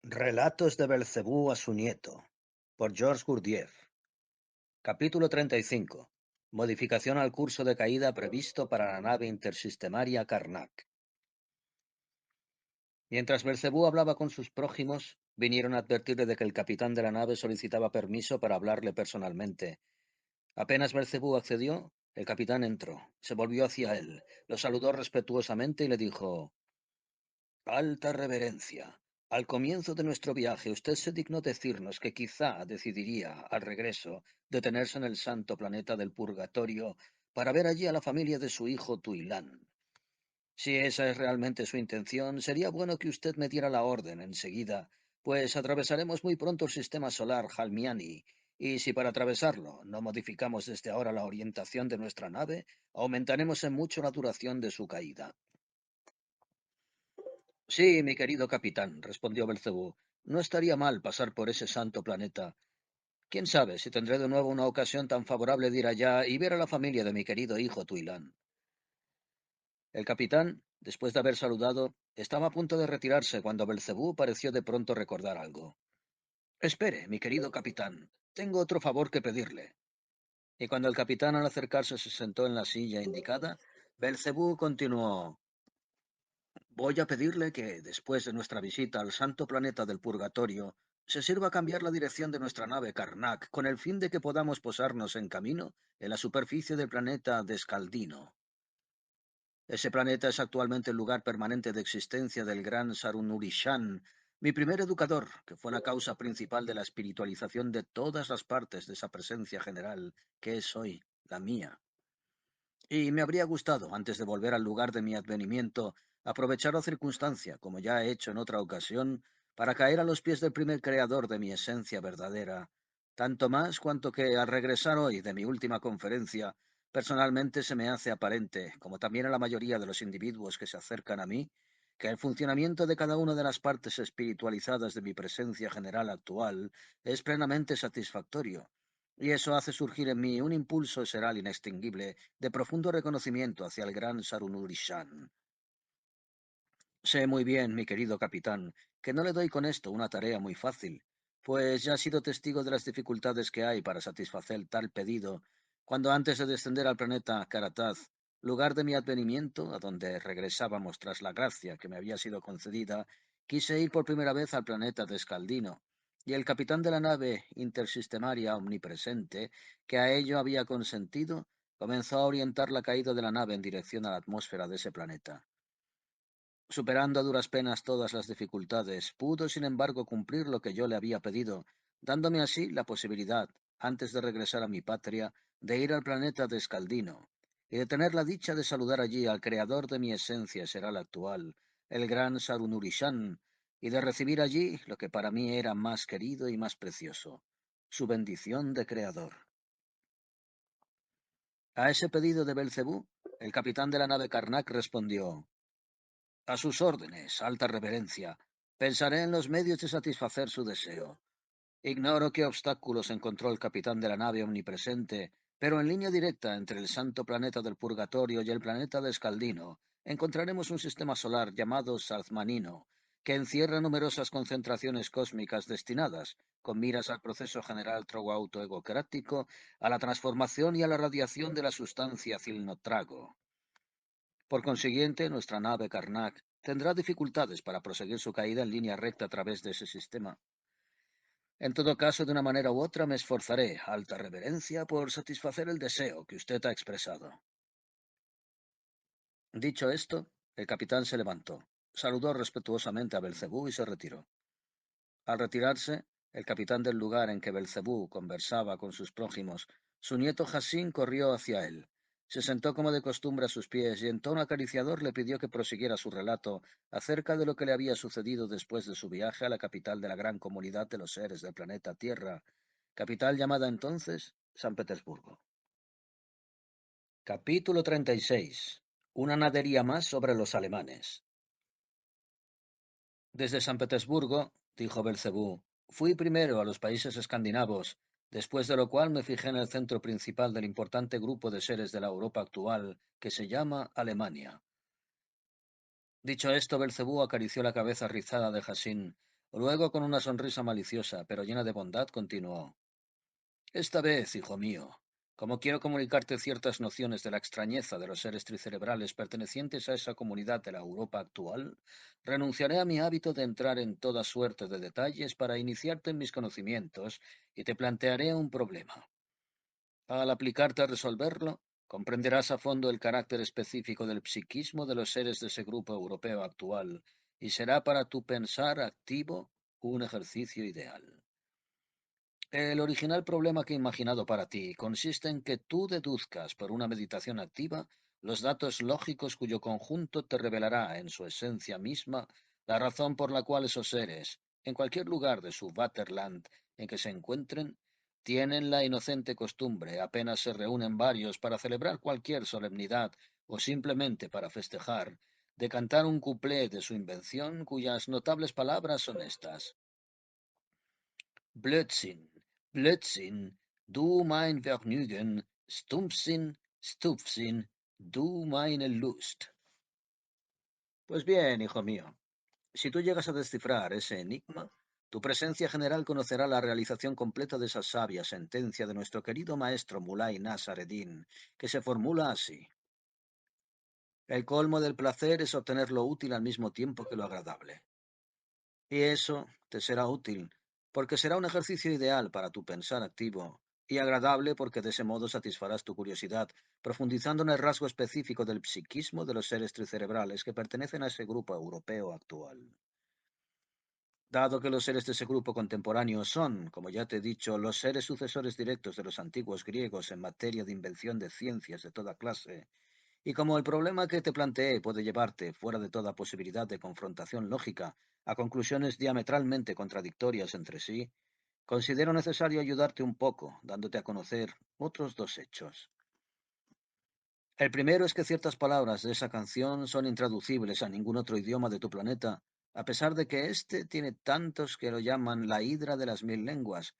Relatos de Belcebú a su nieto, por Georges Gurdjieff. Capítulo 35. Modificación al curso de caída previsto para la nave intersistemaria Karnak. Mientras Belcebú hablaba con sus prójimos, vinieron a advertirle de que el capitán de la nave solicitaba permiso para hablarle personalmente. Apenas Belcebú accedió, el capitán entró, se volvió hacia él, lo saludó respetuosamente y le dijo: Alta reverencia. Al comienzo de nuestro viaje, usted se dignó decirnos que quizá decidiría, al regreso, detenerse en el santo planeta del Purgatorio para ver allí a la familia de su hijo Tuilán. Si esa es realmente su intención, sería bueno que usted me diera la orden enseguida, pues atravesaremos muy pronto el sistema solar Halmiani, y si para atravesarlo no modificamos desde ahora la orientación de nuestra nave, aumentaremos en mucho la duración de su caída. Sí, mi querido capitán, respondió Belcebú, no estaría mal pasar por ese santo planeta. Quién sabe si tendré de nuevo una ocasión tan favorable de ir allá y ver a la familia de mi querido hijo Tuilán. El capitán, después de haber saludado, estaba a punto de retirarse cuando Belcebú pareció de pronto recordar algo. Espere, mi querido capitán, tengo otro favor que pedirle. Y cuando el capitán al acercarse se sentó en la silla indicada, Belcebú continuó: Voy a pedirle que, después de nuestra visita al santo planeta del Purgatorio, se sirva cambiar la dirección de nuestra nave Karnak con el fin de que podamos posarnos en camino en la superficie del planeta Descaldino. Ese planeta es actualmente el lugar permanente de existencia del gran Sarunurishan, mi primer educador, que fue la causa principal de la espiritualización de todas las partes de esa presencia general que es hoy la mía. Y me habría gustado, antes de volver al lugar de mi advenimiento, aprovechar la circunstancia, como ya he hecho en otra ocasión, para caer a los pies del primer creador de mi esencia verdadera, tanto más cuanto que, al regresar hoy de mi última conferencia, personalmente se me hace aparente, como también a la mayoría de los individuos que se acercan a mí, que el funcionamiento de cada una de las partes espiritualizadas de mi presencia general actual es plenamente satisfactorio, y eso hace surgir en mí un impulso seral inextinguible de profundo reconocimiento hacia el gran Sarunurishan. Sé muy bien, mi querido capitán, que no le doy con esto una tarea muy fácil, pues ya he sido testigo de las dificultades que hay para satisfacer tal pedido, cuando antes de descender al planeta Karataz, lugar de mi advenimiento, a donde regresábamos tras la gracia que me había sido concedida, quise ir por primera vez al planeta Descaldino, y el capitán de la nave intersistemaria omnipresente, que a ello había consentido, comenzó a orientar la caída de la nave en dirección a la atmósfera de ese planeta. Superando a duras penas todas las dificultades, pudo sin embargo cumplir lo que yo le había pedido, dándome así la posibilidad, antes de regresar a mi patria, de ir al planeta de Escaldino, y de tener la dicha de saludar allí al creador de mi esencia será actual, el gran Sarunurishan, y de recibir allí lo que para mí era más querido y más precioso, su bendición de creador. A ese pedido de Belcebú, el capitán de la nave Karnak respondió: A sus órdenes, alta reverencia. Pensaré en los medios de satisfacer su deseo. Ignoro qué obstáculos encontró el capitán de la nave omnipresente, pero en línea directa entre el santo planeta del Purgatorio y el planeta de Escaldino, encontraremos un sistema solar llamado Salzmanino, que encierra numerosas concentraciones cósmicas destinadas, con miras al proceso general trogoautoegocrático, a la transformación y a la radiación de la sustancia Cilnotrago. Por consiguiente, nuestra nave Karnak tendrá dificultades para proseguir su caída en línea recta a través de ese sistema. En todo caso, de una manera u otra, me esforzaré, alta reverencia, por satisfacer el deseo que usted ha expresado. Dicho esto, el capitán se levantó, saludó respetuosamente a Belcebú y se retiró. Al retirarse, el capitán del lugar en que Belcebú conversaba con sus prójimos, su nieto Jasín corrió hacia él. Se sentó como de costumbre a sus pies y en tono acariciador le pidió que prosiguiera su relato acerca de lo que le había sucedido después de su viaje a la capital de la gran comunidad de los seres del planeta Tierra, capital llamada entonces San Petersburgo. Capítulo 36. Una nadería más sobre los alemanes. Desde San Petersburgo, dijo Belcebú, fui primero a los países escandinavos, después de lo cual me fijé en el centro principal del importante grupo de seres de la Europa actual, que se llama Alemania. Dicho esto, Belcebú acarició la cabeza rizada de Hassin. Luego, con una sonrisa maliciosa, pero llena de bondad, continuó. Esta vez, hijo mío, como quiero comunicarte ciertas nociones de la extrañeza de los seres tricerebrales pertenecientes a esa comunidad de la Europa actual, renunciaré a mi hábito de entrar en toda suerte de detalles para iniciarte en mis conocimientos y te plantearé un problema. Al aplicarte a resolverlo, comprenderás a fondo el carácter específico del psiquismo de los seres de ese grupo europeo actual y será para tu pensar activo un ejercicio ideal. El original problema que he imaginado para ti consiste en que tú deduzcas por una meditación activa los datos lógicos cuyo conjunto te revelará en su esencia misma la razón por la cual esos seres, en cualquier lugar de su Vaterland en que se encuentren, tienen la inocente costumbre, apenas se reúnen varios para celebrar cualquier solemnidad o simplemente para festejar, de cantar un cuplé de su invención cuyas notables palabras son estas. Blödsinn, Blödsinn, du mein Vergnügen, Stumpfsinn, Stupfsinn, du meine Lust. Pues bien, hijo mío, si tú llegas a descifrar ese enigma, tu presencia general conocerá la realización completa de esa sabia sentencia de nuestro querido maestro Mulay Nasar Eddin, que se formula así. El colmo del placer es obtener lo útil al mismo tiempo que lo agradable. Y eso te será útil, porque será un ejercicio ideal para tu pensar activo y agradable porque de ese modo satisfarás tu curiosidad, profundizando en el rasgo específico del psiquismo de los seres tricerebrales que pertenecen a ese grupo europeo actual. Dado que los seres de ese grupo contemporáneo son, como ya te he dicho, los seres sucesores directos de los antiguos griegos en materia de invención de ciencias de toda clase, y como el problema que te planteé puede llevarte, fuera de toda posibilidad de confrontación lógica, a conclusiones diametralmente contradictorias entre sí, considero necesario ayudarte un poco, dándote a conocer otros dos hechos. El primero es que ciertas palabras de esa canción son intraducibles a ningún otro idioma de tu planeta, a pesar de que éste tiene tantos que lo llaman la hidra de las mil lenguas.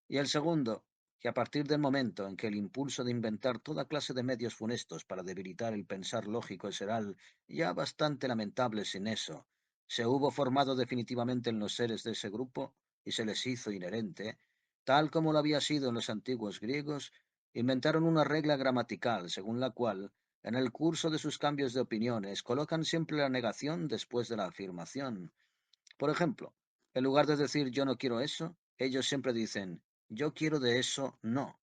Y el segundo, que a partir del momento en que el impulso de inventar toda clase de medios funestos para debilitar el pensar lógico y seral, ya bastante lamentable sin eso, se hubo formado definitivamente en los seres de ese grupo y se les hizo inherente, tal como lo había sido en los antiguos griegos, inventaron una regla gramatical según la cual, en el curso de sus cambios de opiniones, colocan siempre la negación después de la afirmación. Por ejemplo, en lugar de decir yo no quiero eso, ellos siempre dicen yo quiero de eso no.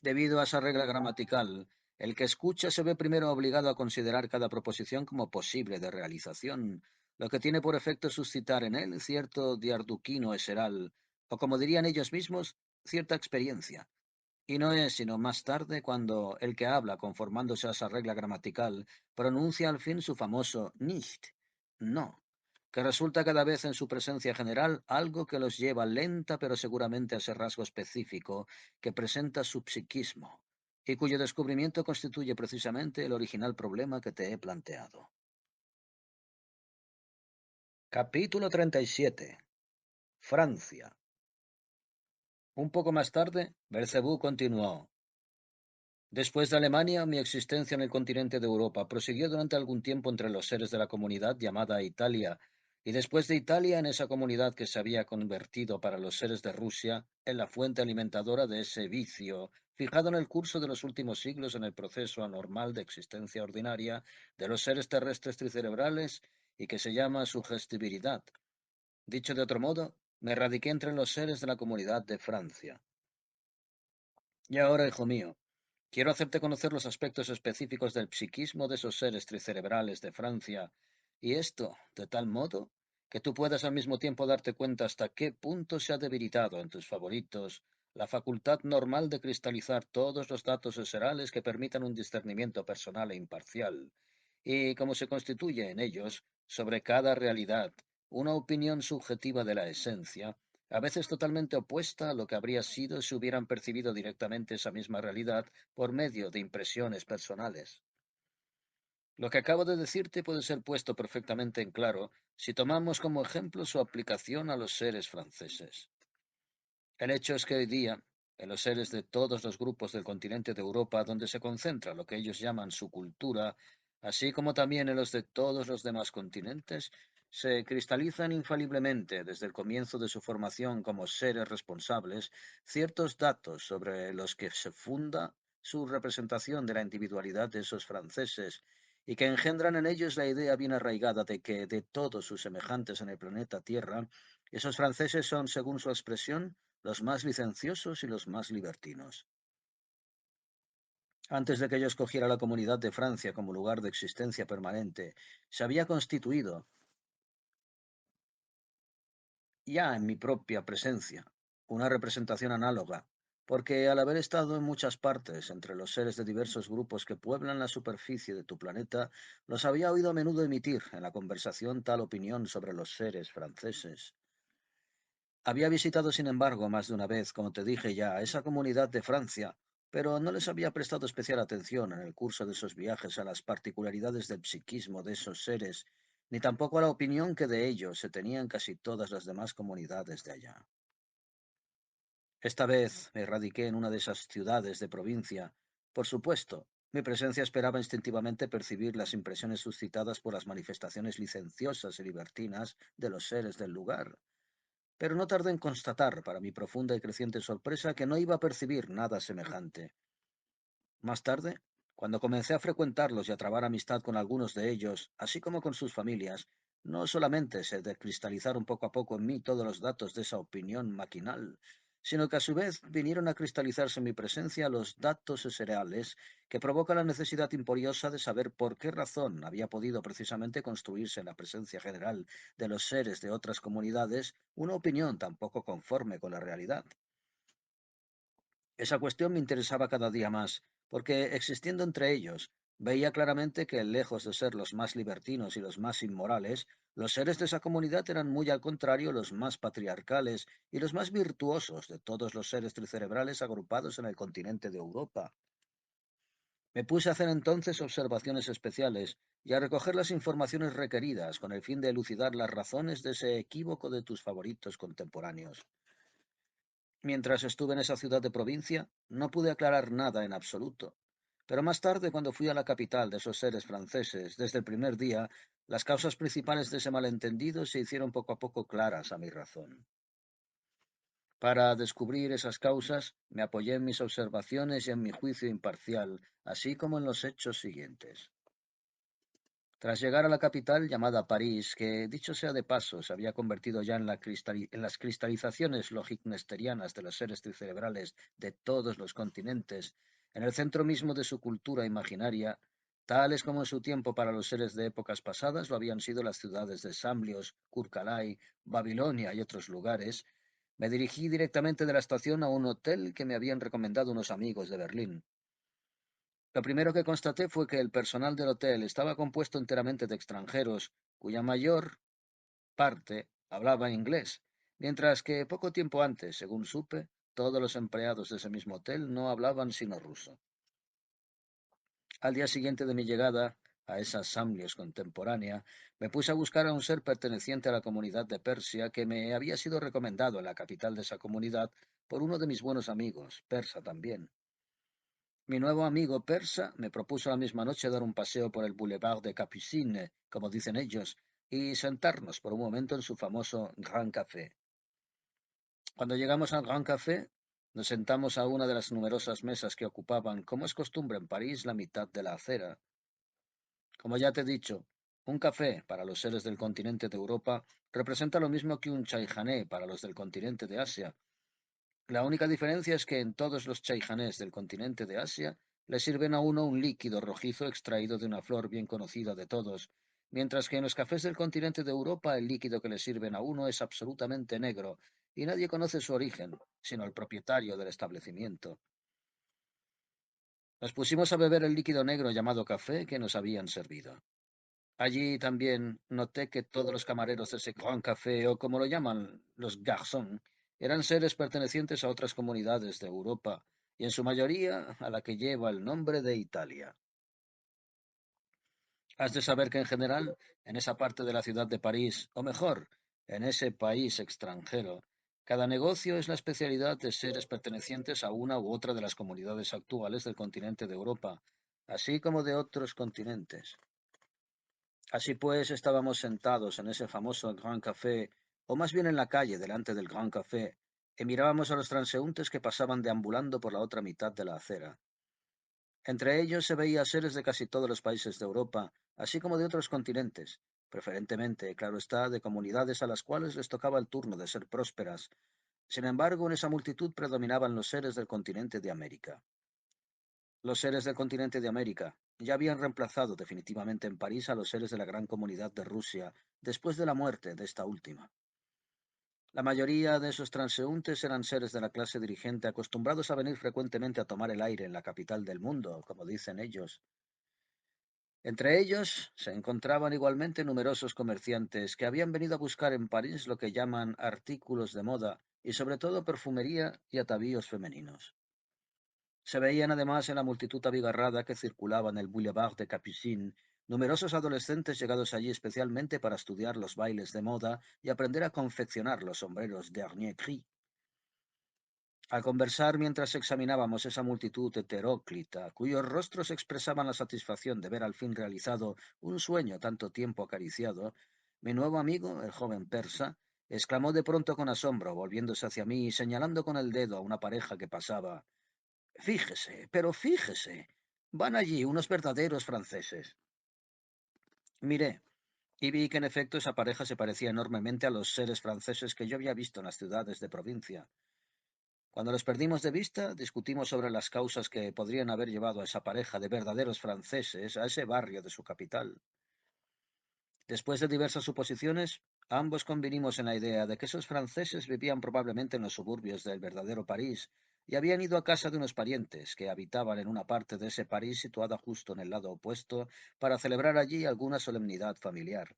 Debido a esa regla gramatical, el que escucha se ve primero obligado a considerar cada proposición como posible de realización, lo que tiene por efecto suscitar en él cierto diarduquino eseral, o como dirían ellos mismos, cierta experiencia. Y no es sino más tarde cuando el que habla, conformándose a esa regla gramatical, pronuncia al fin su famoso nicht, no, que resulta cada vez en su presencia general algo que los lleva lenta pero seguramente a ese rasgo específico que presenta su psiquismo, y cuyo descubrimiento constituye precisamente el original problema que te he planteado. Capítulo 37. Francia. Un poco más tarde, Belcebú continuó. Después de Alemania, mi existencia en el continente de Europa prosiguió durante algún tiempo entre los seres de la comunidad llamada Italia, y después de Italia en esa comunidad que se había convertido para los seres de Rusia en la fuente alimentadora de ese vicio, fijado en el curso de los últimos siglos en el proceso anormal de existencia ordinaria de los seres terrestres tricerebrales y que se llama sugestibilidad. Dicho de otro modo, me radiqué entre los seres de la comunidad de Francia. Y ahora, hijo mío, quiero hacerte conocer los aspectos específicos del psiquismo de esos seres tricerebrales de Francia, y esto de tal modo que tú puedas al mismo tiempo darte cuenta hasta qué punto se ha debilitado en tus favoritos la facultad normal de cristalizar todos los datos eserales que permitan un discernimiento personal e imparcial, y cómo se constituye en ellos, sobre cada realidad, una opinión subjetiva de la esencia, a veces totalmente opuesta a lo que habría sido si hubieran percibido directamente esa misma realidad por medio de impresiones personales. Lo que acabo de decirte puede ser puesto perfectamente en claro si tomamos como ejemplo su aplicación a los seres franceses. El hecho es que hoy día, en los seres de todos los grupos del continente de Europa, donde se concentra lo que ellos llaman su cultura, así como también en los de todos los demás continentes, Se cristalizan infaliblemente desde el comienzo de su formación como seres responsables ciertos datos sobre los que se funda su representación de la individualidad de esos franceses y que engendran en ellos la idea bien arraigada de que de todos sus semejantes en el planeta Tierra, esos franceses son, según su expresión, los más licenciosos y los más libertinos. Antes de que yo escogiera la Comunidad de Francia como lugar de existencia permanente, se había constituido ya en mi propia presencia, una representación análoga, porque al haber estado en muchas partes entre los seres de diversos grupos que pueblan la superficie de tu planeta, los había oído a menudo emitir en la conversación tal opinión sobre los seres franceses. Había visitado, sin embargo, más de una vez, como te dije ya, esa comunidad de Francia, pero no les había prestado especial atención en el curso de esos viajes a las particularidades del psiquismo de esos seres, ni tampoco a la opinión que de ellos se tenían casi todas las demás comunidades de allá. Esta vez me radiqué en una de esas ciudades de provincia. Por supuesto, mi presencia esperaba instintivamente percibir las impresiones suscitadas por las manifestaciones licenciosas y libertinas de los seres del lugar, pero no tardé en constatar, para mi profunda y creciente sorpresa, que no iba a percibir nada semejante. Más tarde, cuando comencé a frecuentarlos y a trabar amistad con algunos de ellos, así como con sus familias, no solamente se decristalizaron poco a poco en mí todos los datos de esa opinión maquinal, sino que a su vez vinieron a cristalizarse en mi presencia los datos cereales que provoca la necesidad imperiosa de saber por qué razón había podido precisamente construirse en la presencia general de los seres de otras comunidades una opinión tan poco conforme con la realidad. Esa cuestión me interesaba cada día más, porque existiendo entre ellos, veía claramente que, lejos de ser los más libertinos y los más inmorales, los seres de esa comunidad eran muy al contrario los más patriarcales y los más virtuosos de todos los seres tricerebrales agrupados en el continente de Europa. Me puse a hacer entonces observaciones especiales y a recoger las informaciones requeridas con el fin de elucidar las razones de ese equívoco de tus favoritos contemporáneos. Mientras estuve en esa ciudad de provincia, no pude aclarar nada en absoluto. Pero más tarde, cuando fui a la capital de esos seres franceses, desde el primer día, las causas principales de ese malentendido se hicieron poco a poco claras a mi razón. Para descubrir esas causas, me apoyé en mis observaciones y en mi juicio imparcial, así como en los hechos siguientes. Tras llegar a la capital llamada París, que dicho sea de paso, se había convertido ya en, en las cristalizaciones logicnesterianas de los seres tricerebrales de todos los continentes, en el centro mismo de su cultura imaginaria, tales como en su tiempo para los seres de épocas pasadas lo habían sido las ciudades de Samlios, Kurkalai, Babilonia y otros lugares, me dirigí directamente de la estación a un hotel que me habían recomendado unos amigos de Berlín. Lo primero que constaté fue que el personal del hotel estaba compuesto enteramente de extranjeros, cuya mayor parte hablaba inglés, mientras que poco tiempo antes, según supe, todos los empleados de ese mismo hotel no hablaban sino ruso. Al día siguiente de mi llegada a esa Samlios contemporánea, me puse a buscar a un ser perteneciente a la comunidad de Persia que me había sido recomendado en la capital de esa comunidad por uno de mis buenos amigos, persa también. Mi nuevo amigo persa me propuso la misma noche dar un paseo por el Boulevard de Capucines, como dicen ellos, y sentarnos por un momento en su famoso Grand Café. Cuando llegamos al Grand Café, nos sentamos a una de las numerosas mesas que ocupaban, como es costumbre en París, la mitad de la acera. Como ya te he dicho, un café para los seres del continente de Europa representa lo mismo que un chaihané para los del continente de Asia. La única diferencia es que en todos los chaijanés del continente de Asia le sirven a uno un líquido rojizo extraído de una flor bien conocida de todos, mientras que en los cafés del continente de Europa el líquido que le sirven a uno es absolutamente negro y nadie conoce su origen, sino el propietario del establecimiento. Nos pusimos a beber el líquido negro llamado café que nos habían servido. Allí también noté que todos los camareros de ese Grand Café, o como lo llaman los garçons, eran seres pertenecientes a otras comunidades de Europa, y en su mayoría a la que lleva el nombre de Italia. Has de saber que en general, en esa parte de la ciudad de París, o mejor, en ese país extranjero, cada negocio es la especialidad de seres pertenecientes a una u otra de las comunidades actuales del continente de Europa, así como de otros continentes. Así pues, estábamos sentados en ese famoso Grand Café, o más bien en la calle delante del Grand Café, y mirábamos a los transeúntes que pasaban deambulando por la otra mitad de la acera. Entre ellos se veía seres de casi todos los países de Europa, así como de otros continentes, preferentemente, claro está, de comunidades a las cuales les tocaba el turno de ser prósperas. Sin embargo, en esa multitud predominaban los seres del continente de América. Los seres del continente de América ya habían reemplazado definitivamente en París a los seres de la gran comunidad de Rusia después de la muerte de esta última. La mayoría de esos transeúntes eran seres de la clase dirigente acostumbrados a venir frecuentemente a tomar el aire en la capital del mundo, como dicen ellos. Entre ellos se encontraban igualmente numerosos comerciantes que habían venido a buscar en París lo que llaman artículos de moda y sobre todo perfumería y atavíos femeninos. Se veían además en la multitud abigarrada que circulaba en el Boulevard de Capucines numerosos adolescentes llegados allí especialmente para estudiar los bailes de moda y aprender a confeccionar los sombreros dernier cri. Al conversar mientras examinábamos esa multitud heteróclita, cuyos rostros expresaban la satisfacción de ver al fin realizado un sueño tanto tiempo acariciado, mi nuevo amigo, el joven persa, exclamó de pronto con asombro, volviéndose hacia mí y señalando con el dedo a una pareja que pasaba: Fíjese, pero fíjese, van allí unos verdaderos franceses. Miré, y vi que en efecto esa pareja se parecía enormemente a los seres franceses que yo había visto en las ciudades de provincia. Cuando los perdimos de vista, discutimos sobre las causas que podrían haber llevado a esa pareja de verdaderos franceses a ese barrio de su capital. Después de diversas suposiciones, ambos convinimos en la idea de que esos franceses vivían probablemente en los suburbios del verdadero París y habían ido a casa de unos parientes que habitaban en una parte de ese París situada justo en el lado opuesto para celebrar allí alguna solemnidad familiar.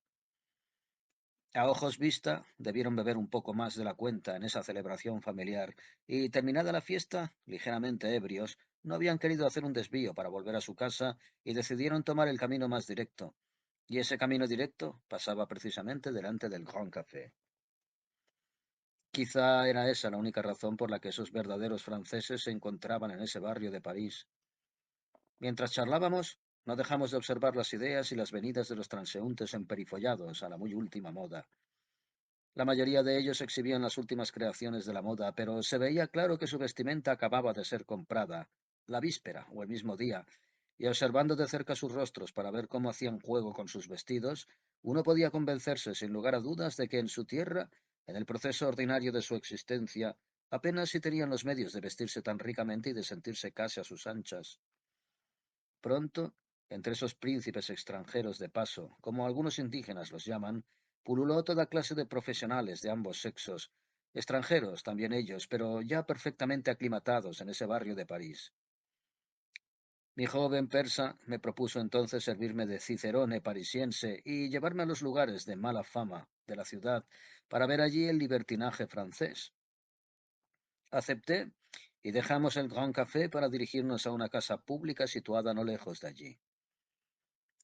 A ojos vista, debieron beber un poco más de la cuenta en esa celebración familiar, y terminada la fiesta, ligeramente ebrios, no habían querido hacer un desvío para volver a su casa y decidieron tomar el camino más directo. Y ese camino directo pasaba precisamente delante del Grand Café. Quizá era esa la única razón por la que esos verdaderos franceses se encontraban en ese barrio de París. Mientras charlábamos, no dejamos de observar las ideas y las venidas de los transeúntes emperifollados a la muy última moda. La mayoría de ellos exhibían las últimas creaciones de la moda, pero se veía claro que su vestimenta acababa de ser comprada, la víspera o el mismo día, y observando de cerca sus rostros para ver cómo hacían juego con sus vestidos, uno podía convencerse sin lugar a dudas de que en su tierra, en el proceso ordinario de su existencia, apenas si tenían los medios de vestirse tan ricamente y de sentirse casi a sus anchas. Pronto, entre esos príncipes extranjeros de paso, como algunos indígenas los llaman, pululó toda clase de profesionales de ambos sexos, extranjeros también ellos, pero ya perfectamente aclimatados en ese barrio de París. Mi joven persa me propuso entonces servirme de cicerone parisiense y llevarme a los lugares de mala fama de la ciudad para ver allí el libertinaje francés. Acepté y dejamos el Grand Café para dirigirnos a una casa pública situada no lejos de allí.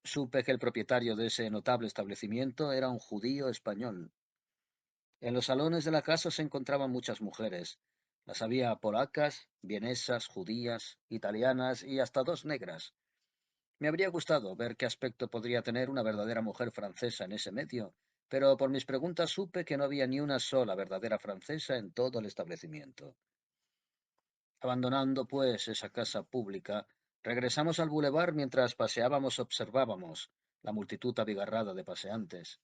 Supe que el propietario de ese notable establecimiento era un judío español. En los salones de la casa se encontraban muchas mujeres. Las había polacas, vienesas, judías, italianas y hasta dos negras. Me habría gustado ver qué aspecto podría tener una verdadera mujer francesa en ese medio, pero por mis preguntas supe que no había ni una sola verdadera francesa en todo el establecimiento. Abandonando, pues, esa casa pública, regresamos al bulevar mientras paseábamos observábamos la multitud abigarrada de paseantes.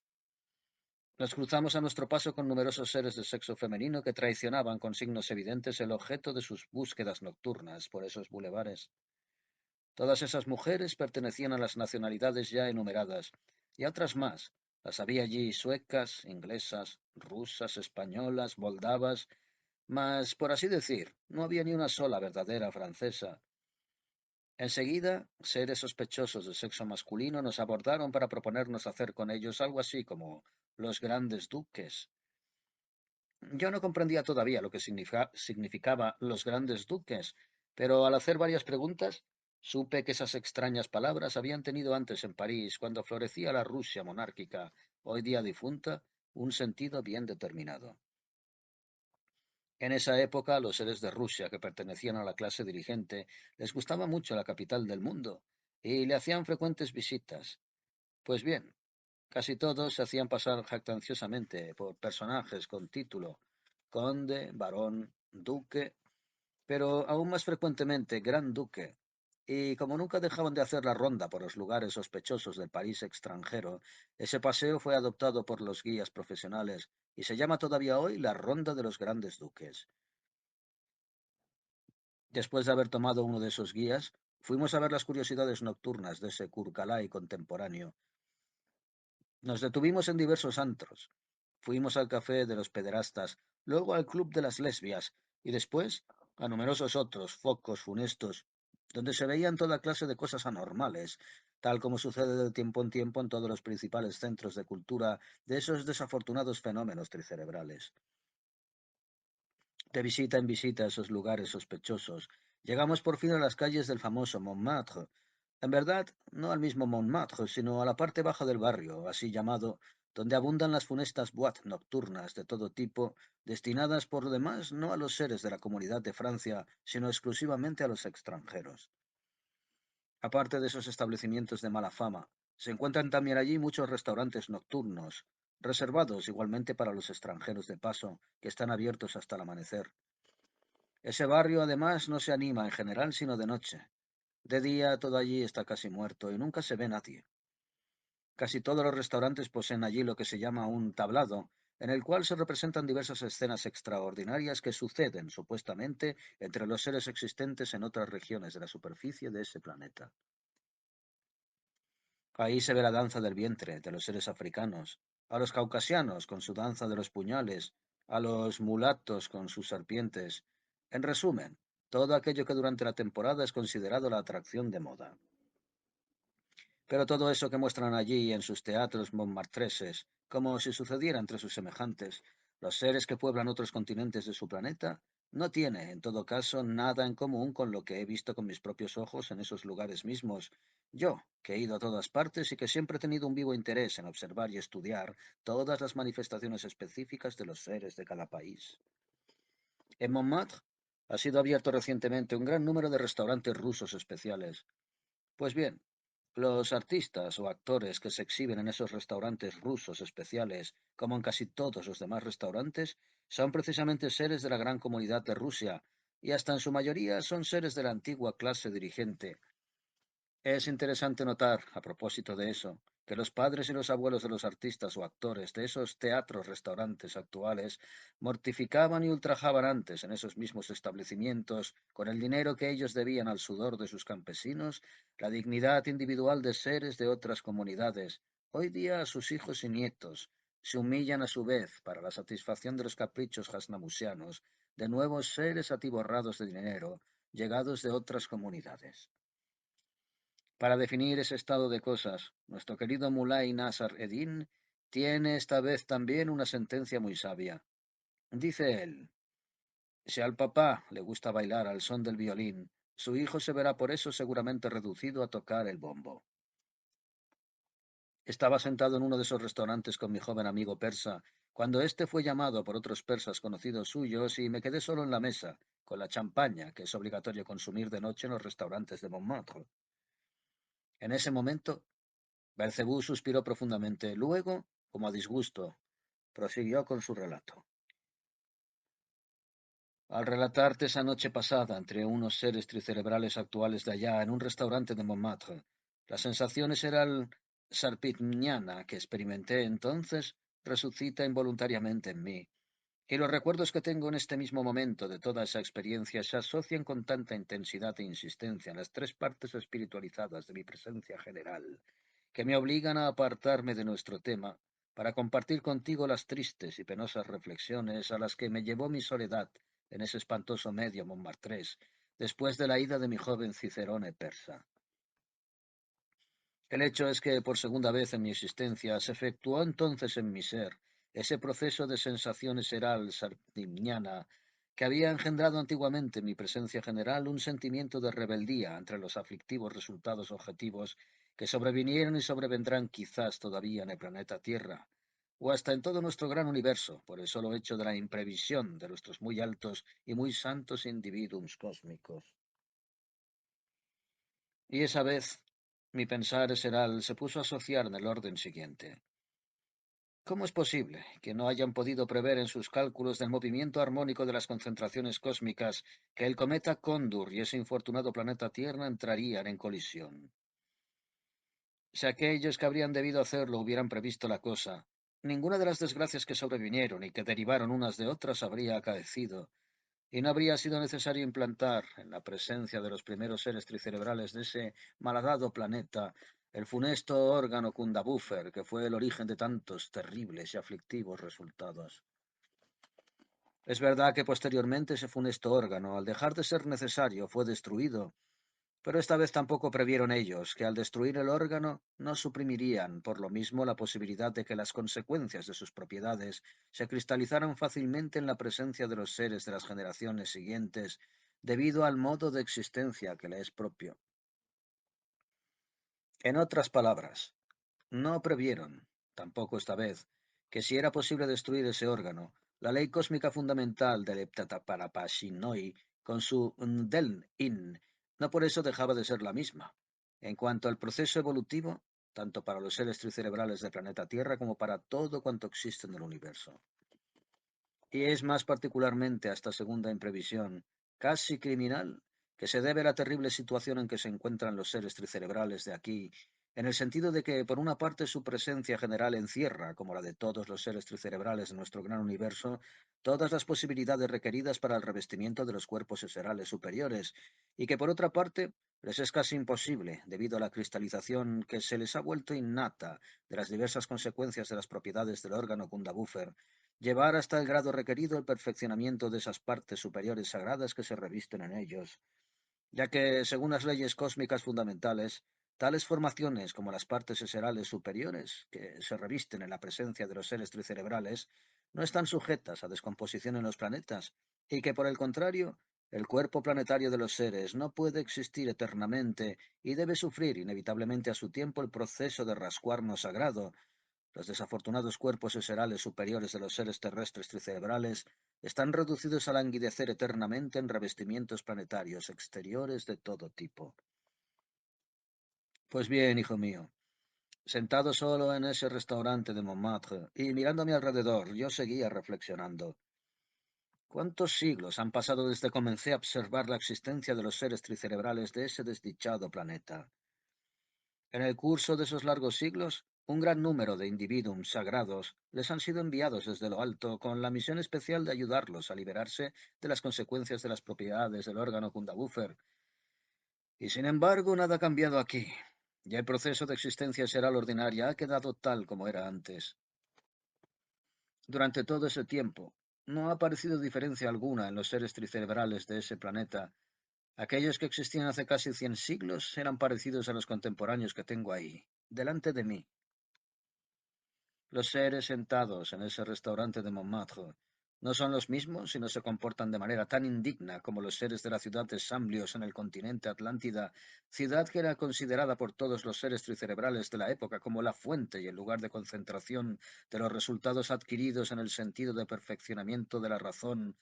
Nos cruzamos a nuestro paso con numerosos seres de sexo femenino que traicionaban con signos evidentes el objeto de sus búsquedas nocturnas por esos bulevares. Todas esas mujeres pertenecían a las nacionalidades ya enumeradas, y a otras más. Las había allí suecas, inglesas, rusas, españolas, moldavas, mas, por así decir, no había ni una sola verdadera francesa. Enseguida, seres sospechosos de sexo masculino nos abordaron para proponernos hacer con ellos algo así como los grandes duques. Yo no comprendía todavía lo que significaba los grandes duques, pero al hacer varias preguntas, supe que esas extrañas palabras habían tenido antes en París, cuando florecía la Rusia monárquica, hoy día difunta, un sentido bien determinado. En esa época, a los seres de Rusia que pertenecían a la clase dirigente les gustaba mucho la capital del mundo y le hacían frecuentes visitas. Pues bien, Casi todos se hacían pasar jactanciosamente por personajes con título, conde, barón, duque, pero aún más frecuentemente gran duque. Y como nunca dejaban de hacer la ronda por los lugares sospechosos del París extranjero, ese paseo fue adoptado por los guías profesionales y se llama todavía hoy la Ronda de los Grandes Duques. Después de haber tomado uno de esos guías, fuimos a ver las curiosidades nocturnas de ese Curcalay contemporáneo. Nos detuvimos en diversos antros. Fuimos al café de los pederastas, luego al club de las lesbias y después a numerosos otros focos funestos, donde se veían toda clase de cosas anormales, tal como sucede de tiempo en tiempo en todos los principales centros de cultura de esos desafortunados fenómenos tricerebrales. De visita en visita a esos lugares sospechosos, llegamos por fin a las calles del famoso Montmartre. En verdad, no al mismo Montmartre, sino a la parte baja del barrio, así llamado, donde abundan las funestas boîtes nocturnas de todo tipo, destinadas por lo demás no a los seres de la Comunidad de Francia, sino exclusivamente a los extranjeros. Aparte de esos establecimientos de mala fama, se encuentran también allí muchos restaurantes nocturnos, reservados igualmente para los extranjeros de paso, que están abiertos hasta el amanecer. Ese barrio, además, no se anima en general sino de noche. De día todo allí está casi muerto y nunca se ve nadie. Casi todos los restaurantes poseen allí lo que se llama un tablado, en el cual se representan diversas escenas extraordinarias que suceden, supuestamente, entre los seres existentes en otras regiones de la superficie de ese planeta. Ahí se ve la danza del vientre de los seres africanos, a los caucasianos con su danza de los puñales, a los mulatos con sus serpientes. En resumen, todo aquello que durante la temporada es considerado la atracción de moda. Pero todo eso que muestran allí en sus teatros montmartreses, como si sucediera entre sus semejantes, los seres que pueblan otros continentes de su planeta, no tiene, en todo caso, nada en común con lo que he visto con mis propios ojos en esos lugares mismos. Yo, que he ido a todas partes y que siempre he tenido un vivo interés en observar y estudiar todas las manifestaciones específicas de los seres de cada país. En Montmartre ha sido abierto recientemente un gran número de restaurantes rusos especiales. Pues bien, los artistas o actores que se exhiben en esos restaurantes rusos especiales, como en casi todos los demás restaurantes, son precisamente seres de la gran comunidad de Rusia, y hasta en su mayoría son seres de la antigua clase dirigente. Es interesante notar, a propósito de eso, que los padres y los abuelos de los artistas o actores de esos teatros-restaurantes actuales mortificaban y ultrajaban antes en esos mismos establecimientos, con el dinero que ellos debían al sudor de sus campesinos, la dignidad individual de seres de otras comunidades. Hoy día a sus hijos y nietos se humillan a su vez para la satisfacción de los caprichos hasnamusianos de nuevos seres atiborrados de dinero, llegados de otras comunidades. Para definir ese estado de cosas, nuestro querido Mulay Nasar Eddin tiene esta vez también una sentencia muy sabia. Dice él, si al papá le gusta bailar al son del violín, su hijo se verá por eso seguramente reducido a tocar el bombo. Estaba sentado en uno de esos restaurantes con mi joven amigo persa, cuando éste fue llamado por otros persas conocidos suyos y me quedé solo en la mesa, con la champaña que es obligatorio consumir de noche en los restaurantes de Montmartre. En ese momento Belcebú suspiró profundamente. Luego, como a disgusto, prosiguió con su relato. Al relatarte esa noche pasada entre unos seres tricerebrales actuales de allá en un restaurante de Montmartre, las sensaciones eran sarpigniana que experimenté entonces resucita involuntariamente en mí. Y los recuerdos que tengo en este mismo momento de toda esa experiencia se asocian con tanta intensidad e insistencia en las tres partes espiritualizadas de mi presencia general, que me obligan a apartarme de nuestro tema para compartir contigo las tristes y penosas reflexiones a las que me llevó mi soledad en ese espantoso medio montmartrés, después de la ida de mi joven Cicerone persa. El hecho es que por segunda vez en mi existencia se efectuó entonces en mi ser ese proceso de sensación eseral sardiniana que había engendrado antiguamente en mi presencia general un sentimiento de rebeldía entre los aflictivos resultados objetivos que sobrevinieron y sobrevendrán quizás todavía en el planeta Tierra, o hasta en todo nuestro gran universo, por el solo hecho de la imprevisión de nuestros muy altos y muy santos individuos cósmicos. Y esa vez mi pensar eseral se puso a asociar en el orden siguiente. ¿Cómo es posible que no hayan podido prever en sus cálculos del movimiento armónico de las concentraciones cósmicas que el cometa Cóndor y ese infortunado planeta Tierra entrarían en colisión? Si aquellos que habrían debido hacerlo hubieran previsto la cosa, ninguna de las desgracias que sobrevinieron y que derivaron unas de otras habría acaecido, y no habría sido necesario implantar, en la presencia de los primeros seres tricerebrales de ese malhadado planeta, el funesto órgano Kundabuffer, que fue el origen de tantos terribles y aflictivos resultados. Es verdad que posteriormente ese funesto órgano, al dejar de ser necesario, fue destruido, pero esta vez tampoco previeron ellos que al destruir el órgano no suprimirían por lo mismo la posibilidad de que las consecuencias de sus propiedades se cristalizaran fácilmente en la presencia de los seres de las generaciones siguientes debido al modo de existencia que le es propio. En otras palabras, no previeron, tampoco esta vez, que si era posible destruir ese órgano, la ley cósmica fundamental del Heptataparapashinoi, con su Del-In, no por eso dejaba de ser la misma. En cuanto al proceso evolutivo, tanto para los seres tricerebrales del planeta Tierra como para todo cuanto existe en el universo. Y es más particularmente a esta segunda imprevisión, casi criminal, que se debe la terrible situación en que se encuentran los seres tricerebrales de aquí, en el sentido de que, por una parte, su presencia general encierra, como la de todos los seres tricerebrales de nuestro gran universo, todas las posibilidades requeridas para el revestimiento de los cuerpos eserales superiores, y que, por otra parte, les es casi imposible, debido a la cristalización que se les ha vuelto innata de las diversas consecuencias de las propiedades del órgano Kundabuffer, llevar hasta el grado requerido el perfeccionamiento de esas partes superiores sagradas que se revisten en ellos, ya que, según las leyes cósmicas fundamentales, tales formaciones como las partes eserales superiores, que se revisten en la presencia de los seres tricerebrales, no están sujetas a descomposición en los planetas, y que, por el contrario, el cuerpo planetario de los seres no puede existir eternamente y debe sufrir inevitablemente a su tiempo el proceso de rascuarno sagrado. Los desafortunados cuerpos eserales superiores de los seres terrestres tricerebrales están reducidos a languidecer eternamente en revestimientos planetarios exteriores de todo tipo. Pues bien, hijo mío, sentado solo en ese restaurante de Montmartre y mirando a mi alrededor, yo seguía reflexionando. ¿Cuántos siglos han pasado desde que comencé a observar la existencia de los seres tricerebrales de ese desdichado planeta? En el curso de esos largos siglos, un gran número de individuos sagrados les han sido enviados desde lo alto con la misión especial de ayudarlos a liberarse de las consecuencias de las propiedades del órgano Kundabuffer. Y sin embargo, nada ha cambiado aquí. Ya el proceso de existencia será ordinaria ha quedado tal como era antes. Durante todo ese tiempo, no ha aparecido diferencia alguna en los seres tricerebrales de ese planeta. Aquellos que existían hace casi 100 siglos eran parecidos a los contemporáneos que tengo ahí, delante de mí. Los seres sentados en ese restaurante de Montmartre no son los mismos y no se comportan de manera tan indigna como los seres de la ciudad de Samblios en el continente Atlántida, ciudad que era considerada por todos los seres tricerebrales de la época como la fuente y el lugar de concentración de los resultados adquiridos en el sentido de perfeccionamiento de la razón,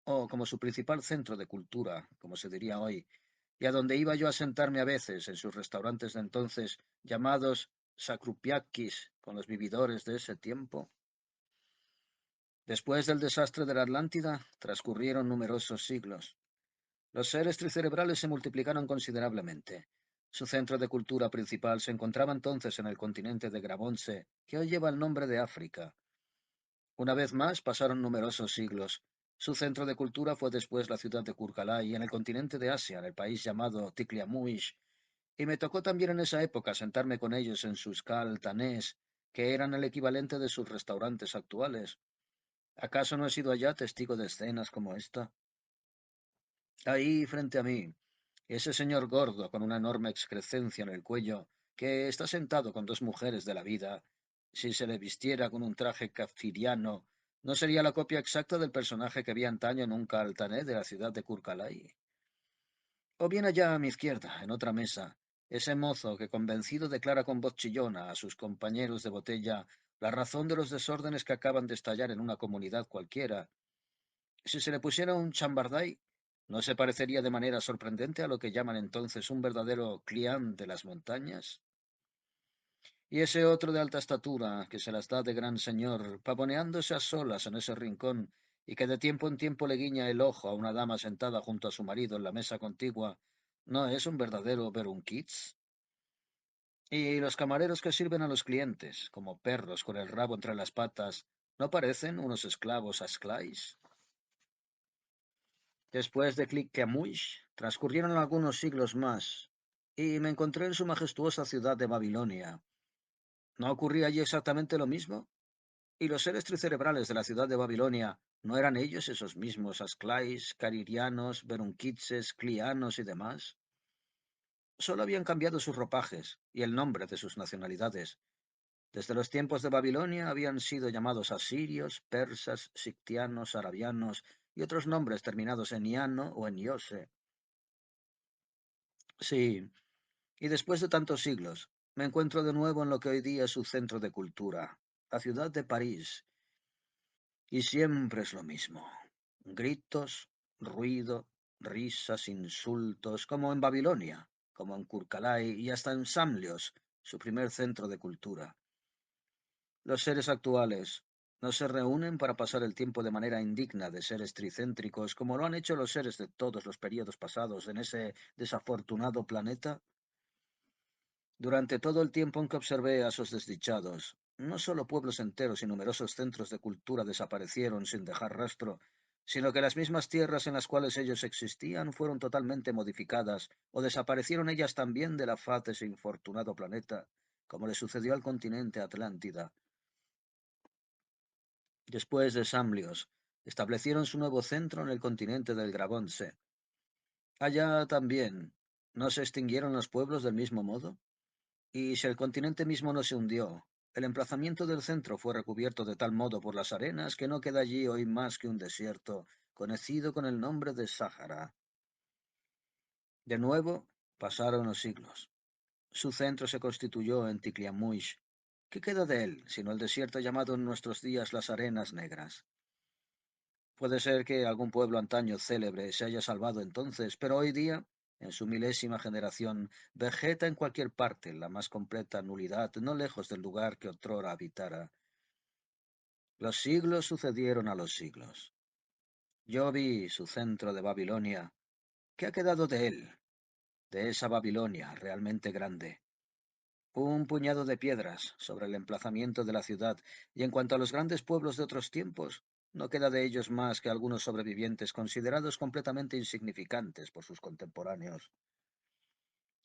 o como su principal centro de cultura, como se diría hoy, y a donde iba yo a sentarme a veces en sus restaurantes de entonces, llamados Sakrupiakis, con los vividores de ese tiempo. Después del desastre de la Atlántida, transcurrieron numerosos siglos. Los seres tricerebrales se multiplicaron considerablemente. Su centro de cultura principal se encontraba entonces en el continente de Gravonse, que hoy lleva el nombre de África. Una vez más pasaron numerosos siglos. Su centro de cultura fue después la ciudad de Kurkalay, en el continente de Asia, en el país llamado Tikliamuish, y me tocó también en esa época sentarme con ellos en sus tanés, que eran el equivalente de sus restaurantes actuales. ¿Acaso no he sido allá testigo de escenas como esta? Ahí, frente a mí, ese señor gordo con una enorme excrescencia en el cuello, que está sentado con dos mujeres de la vida, si se le vistiera con un traje kafiriano, ¿no sería la copia exacta del personaje que vi antaño en un caltané de la ciudad de Kurkalay? O bien allá a mi izquierda, en otra mesa, ese mozo que convencido declara con voz chillona a sus compañeros de botella la razón de los desórdenes que acaban de estallar en una comunidad cualquiera. Si se le pusiera un chambardai, ¿no se parecería de manera sorprendente a lo que llaman entonces un verdadero clián de las montañas? Y ese otro de alta estatura, que se las da de gran señor, pavoneándose a solas en ese rincón, y que de tiempo en tiempo le guiña el ojo a una dama sentada junto a su marido en la mesa contigua, ¿no es un verdadero Berunquitz? Y los camareros que sirven a los clientes, como perros con el rabo entre las patas, ¿no parecen unos esclavos asclais? Después de Cliquemush, transcurrieron algunos siglos más, y me encontré en su majestuosa ciudad de Babilonia. ¿No ocurría allí exactamente lo mismo? ¿Y los seres tricerebrales de la ciudad de Babilonia no eran ellos esos mismos Asclais, Caririanos, Berunquitzes, Clianos y demás? Solo habían cambiado sus ropajes y el nombre de sus nacionalidades. Desde los tiempos de Babilonia habían sido llamados asirios, persas, sictianos, arabianos y otros nombres terminados en iano o en iose. Sí, y después de tantos siglos, me encuentro de nuevo en lo que hoy día es su centro de cultura, la ciudad de París, y siempre es lo mismo. Gritos, ruido, risas, insultos, como en Babilonia, como en Kurkalay y hasta en Samlios, su primer centro de cultura. Los seres actuales no se reúnen para pasar el tiempo de manera indigna de seres tricéntricos, como lo han hecho los seres de todos los períodos pasados en ese desafortunado planeta. Durante todo el tiempo en que observé a esos desdichados, no solo pueblos enteros y numerosos centros de cultura desaparecieron sin dejar rastro, sino que las mismas tierras en las cuales ellos existían fueron totalmente modificadas o desaparecieron ellas también de la faz de ese infortunado planeta, como le sucedió al continente Atlántida. Después de Samlios, establecieron su nuevo centro en el continente del Grabonse. Allá también, ¿no se extinguieron los pueblos del mismo modo? Y si el continente mismo no se hundió, el emplazamiento del centro fue recubierto de tal modo por las arenas que no queda allí hoy más que un desierto, conocido con el nombre de Sáhara. De nuevo, pasaron los siglos. Su centro se constituyó en Tikliamuish. ¿Qué queda de él, sino el desierto llamado en nuestros días las Arenas Negras? Puede ser que algún pueblo antaño célebre se haya salvado entonces, pero hoy día, en su milésima generación, vegeta en cualquier parte la más completa nulidad, no lejos del lugar que otrora habitara. Los siglos sucedieron a los siglos. Yo vi su centro de Babilonia. ¿Qué ha quedado de él, de esa Babilonia realmente grande? Un puñado de piedras sobre el emplazamiento de la ciudad, y en cuanto a los grandes pueblos de otros tiempos, no queda de ellos más que algunos sobrevivientes considerados completamente insignificantes por sus contemporáneos.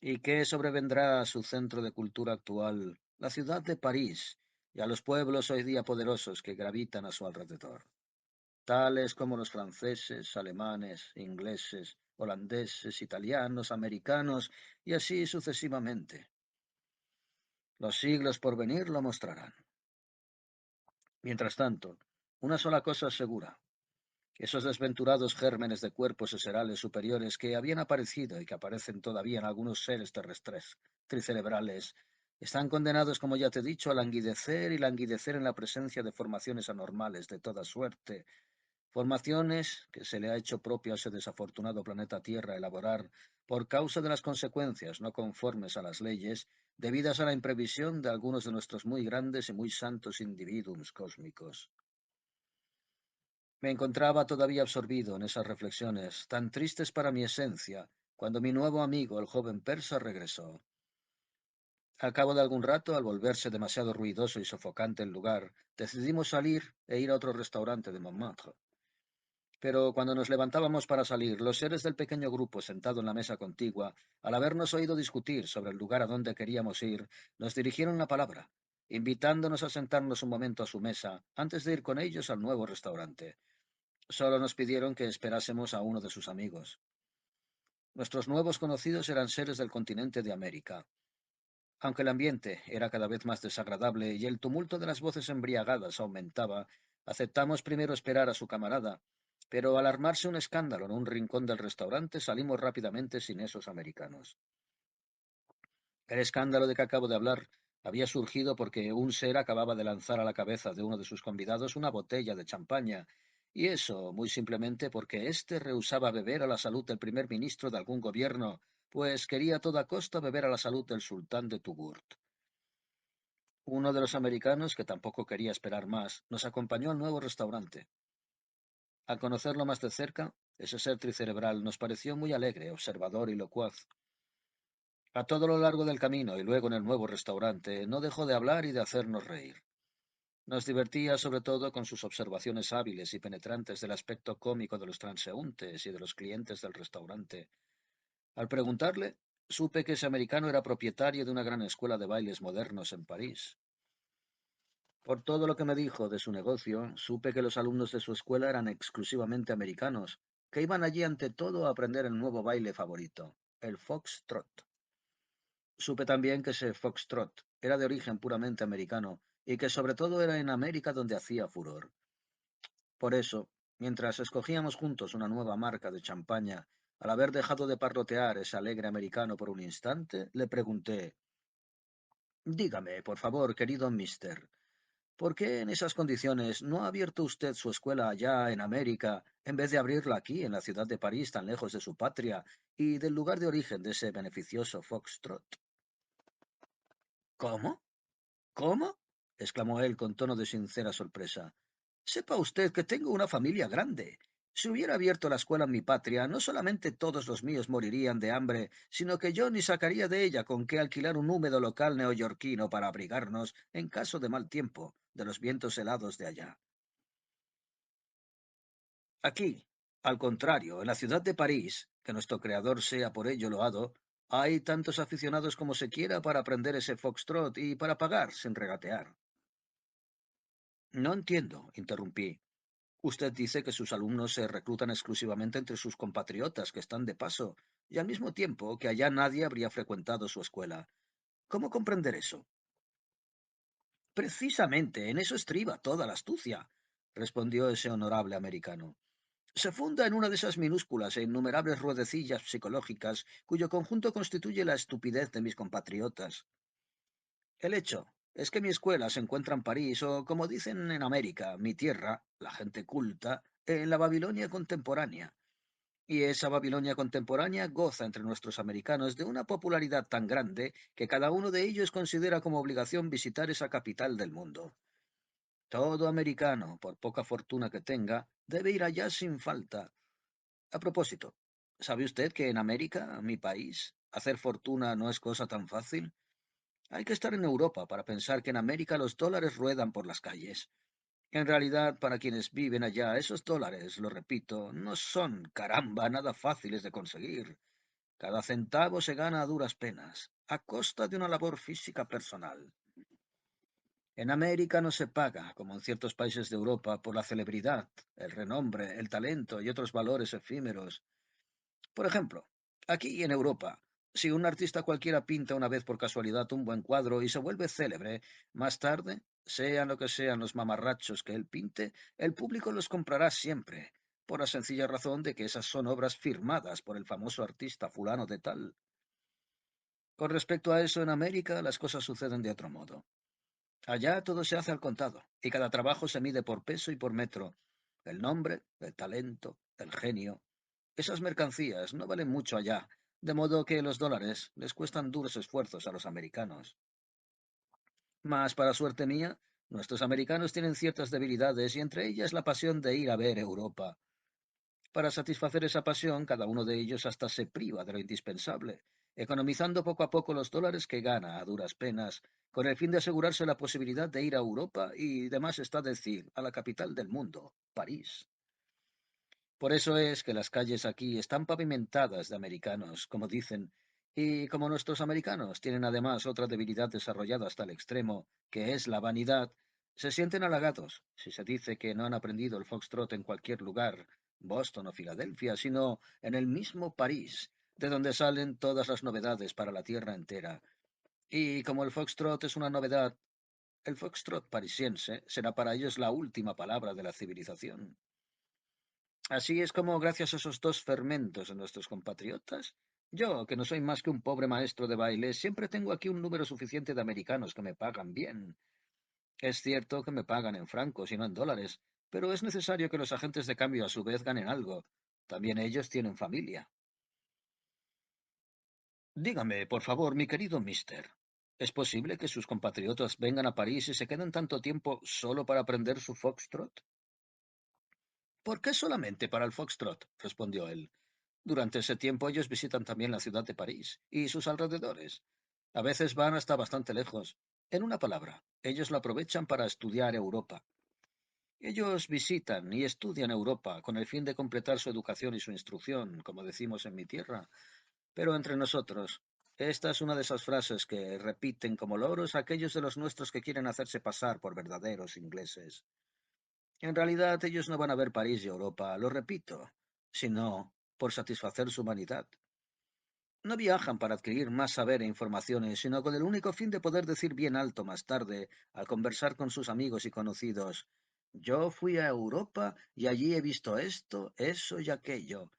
¿Y qué sobrevendrá a su centro de cultura actual, la ciudad de París, y a los pueblos hoy día poderosos que gravitan a su alrededor, tales como los franceses, alemanes, ingleses, holandeses, italianos, americanos, y así sucesivamente? Los siglos por venir lo mostrarán. Mientras tanto, una sola cosa es segura. Esos desventurados gérmenes de cuerpos eserales superiores que habían aparecido y que aparecen todavía en algunos seres terrestres tricerebrales, están condenados, como ya te he dicho, a languidecer y languidecer en la presencia de formaciones anormales de toda suerte, formaciones que se le ha hecho propio a ese desafortunado planeta Tierra elaborar por causa de las consecuencias no conformes a las leyes debidas a la imprevisión de algunos de nuestros muy grandes y muy santos individuos cósmicos. Me encontraba todavía absorbido en esas reflexiones, tan tristes para mi esencia, cuando mi nuevo amigo, el joven persa, regresó. Al cabo de algún rato, al volverse demasiado ruidoso y sofocante el lugar, decidimos salir e ir a otro restaurante de Montmartre. Pero cuando nos levantábamos para salir, los seres del pequeño grupo sentado en la mesa contigua, al habernos oído discutir sobre el lugar a donde queríamos ir, nos dirigieron la palabra, invitándonos a sentarnos un momento a su mesa antes de ir con ellos al nuevo restaurante. Solo nos pidieron que esperásemos a uno de sus amigos. Nuestros nuevos conocidos eran seres del continente de América. Aunque el ambiente era cada vez más desagradable y el tumulto de las voces embriagadas aumentaba, aceptamos primero esperar a su camarada, pero al armarse un escándalo en un rincón del restaurante salimos rápidamente sin esos americanos. El escándalo de que acabo de hablar había surgido porque un ser acababa de lanzar a la cabeza de uno de sus convidados una botella de champaña, y eso muy simplemente porque éste rehusaba beber a la salud del primer ministro de algún gobierno, pues quería a toda costa beber a la salud del sultán de Tugurt. Uno de los americanos, que tampoco quería esperar más, nos acompañó al nuevo restaurante. Al conocerlo más de cerca, ese ser tricerebral nos pareció muy alegre, observador y locuaz. A todo lo largo del camino y luego en el nuevo restaurante, no dejó de hablar y de hacernos reír. Nos divertía sobre todo con sus observaciones hábiles y penetrantes del aspecto cómico de los transeúntes y de los clientes del restaurante. Al preguntarle, supe que ese americano era propietario de una gran escuela de bailes modernos en París. Por todo lo que me dijo de su negocio, supe que los alumnos de su escuela eran exclusivamente americanos, que iban allí ante todo a aprender el nuevo baile favorito, el foxtrot. Supe también que ese foxtrot era de origen puramente americano y que sobre todo era en América donde hacía furor. Por eso, mientras escogíamos juntos una nueva marca de champaña, al haber dejado de parlotear ese alegre americano por un instante, le pregunté: dígame, por favor, querido mister, ¿por qué en esas condiciones no ha abierto usted su escuela allá en América en vez de abrirla aquí, en la ciudad de París, tan lejos de su patria y del lugar de origen de ese beneficioso foxtrot? ¿Cómo? ¿Cómo? Exclamó él con tono de sincera sorpresa. Sepa usted que tengo una familia grande. Si hubiera abierto la escuela en mi patria, no solamente todos los míos morirían de hambre, sino que yo ni sacaría de ella con qué alquilar un húmedo local neoyorquino para abrigarnos, en caso de mal tiempo, de los vientos helados de allá. Aquí, al contrario, en la ciudad de París, que nuestro creador sea por ello loado, hay tantos aficionados como se quiera para aprender ese foxtrot y para pagar sin regatear. No entiendo, interrumpí. Usted dice que sus alumnos se reclutan exclusivamente entre sus compatriotas que están de paso, y al mismo tiempo que allá nadie habría frecuentado su escuela. ¿Cómo comprender eso? Precisamente en eso estriba toda la astucia, respondió ese honorable americano. Se funda en una de esas minúsculas e innumerables ruedecillas psicológicas cuyo conjunto constituye la estupidez de mis compatriotas. El hecho es que mi escuela se encuentra en París, o como dicen en América, mi tierra, la gente culta, en la Babilonia contemporánea. Y esa Babilonia contemporánea goza entre nuestros americanos de una popularidad tan grande que cada uno de ellos considera como obligación visitar esa capital del mundo. Todo americano, por poca fortuna que tenga, debe ir allá sin falta. A propósito, ¿sabe usted que en América, mi país, hacer fortuna no es cosa tan fácil? Hay que estar en Europa para pensar que en América los dólares ruedan por las calles. En realidad, para quienes viven allá, esos dólares, lo repito, no son, caramba, nada fáciles de conseguir. Cada centavo se gana a duras penas, a costa de una labor física personal. En América no se paga, como en ciertos países de Europa, por la celebridad, el renombre, el talento y otros valores efímeros. Por ejemplo, aquí en Europa, si un artista cualquiera pinta una vez por casualidad un buen cuadro y se vuelve célebre, más tarde, sean lo que sean los mamarrachos que él pinte, el público los comprará siempre, por la sencilla razón de que esas son obras firmadas por el famoso artista fulano de tal. Con respecto a eso, en América las cosas suceden de otro modo. Allá todo se hace al contado, y cada trabajo se mide por peso y por metro. El nombre, el talento, el genio. Esas mercancías no valen mucho allá, de modo que los dólares les cuestan duros esfuerzos a los americanos. Mas, para suerte mía, nuestros americanos tienen ciertas debilidades y entre ellas la pasión de ir a ver Europa. Para satisfacer esa pasión, cada uno de ellos hasta se priva de lo indispensable, economizando poco a poco los dólares que gana a duras penas, con el fin de asegurarse la posibilidad de ir a Europa y, demás está decir, a la capital del mundo, París. Por eso es que las calles aquí están pavimentadas de americanos, como dicen, y como nuestros americanos tienen además otra debilidad desarrollada hasta el extremo, que es la vanidad, se sienten halagados si se dice que no han aprendido el foxtrot en cualquier lugar, Boston o Filadelfia, sino en el mismo París, de donde salen todas las novedades para la tierra entera. Y como el foxtrot es una novedad, el foxtrot parisiense será para ellos la última palabra de la civilización. Así es como, gracias a esos dos fermentos de nuestros compatriotas, yo, que no soy más que un pobre maestro de baile, siempre tengo aquí un número suficiente de americanos que me pagan bien. Es cierto que me pagan en francos y no en dólares, pero es necesario que los agentes de cambio a su vez ganen algo. También ellos tienen familia. Dígame, por favor, mi querido mister, ¿Es posible que sus compatriotas vengan a París y se queden tanto tiempo solo para aprender su foxtrot? ¿Por qué solamente para el foxtrot? Respondió él. Durante ese tiempo ellos visitan también la ciudad de París y sus alrededores. A veces van hasta bastante lejos. En una palabra, ellos lo aprovechan para estudiar Europa. Ellos visitan y estudian Europa con el fin de completar su educación y su instrucción, como decimos en mi tierra. Pero entre nosotros, esta es una de esas frases que repiten como loros aquellos de los nuestros que quieren hacerse pasar por verdaderos ingleses. En realidad, ellos no van a ver París y Europa, lo repito, sino por satisfacer su vanidad. No viajan para adquirir más saber e informaciones, sino con el único fin de poder decir bien alto más tarde, al conversar con sus amigos y conocidos, yo fui a Europa y allí he visto esto, eso y aquello.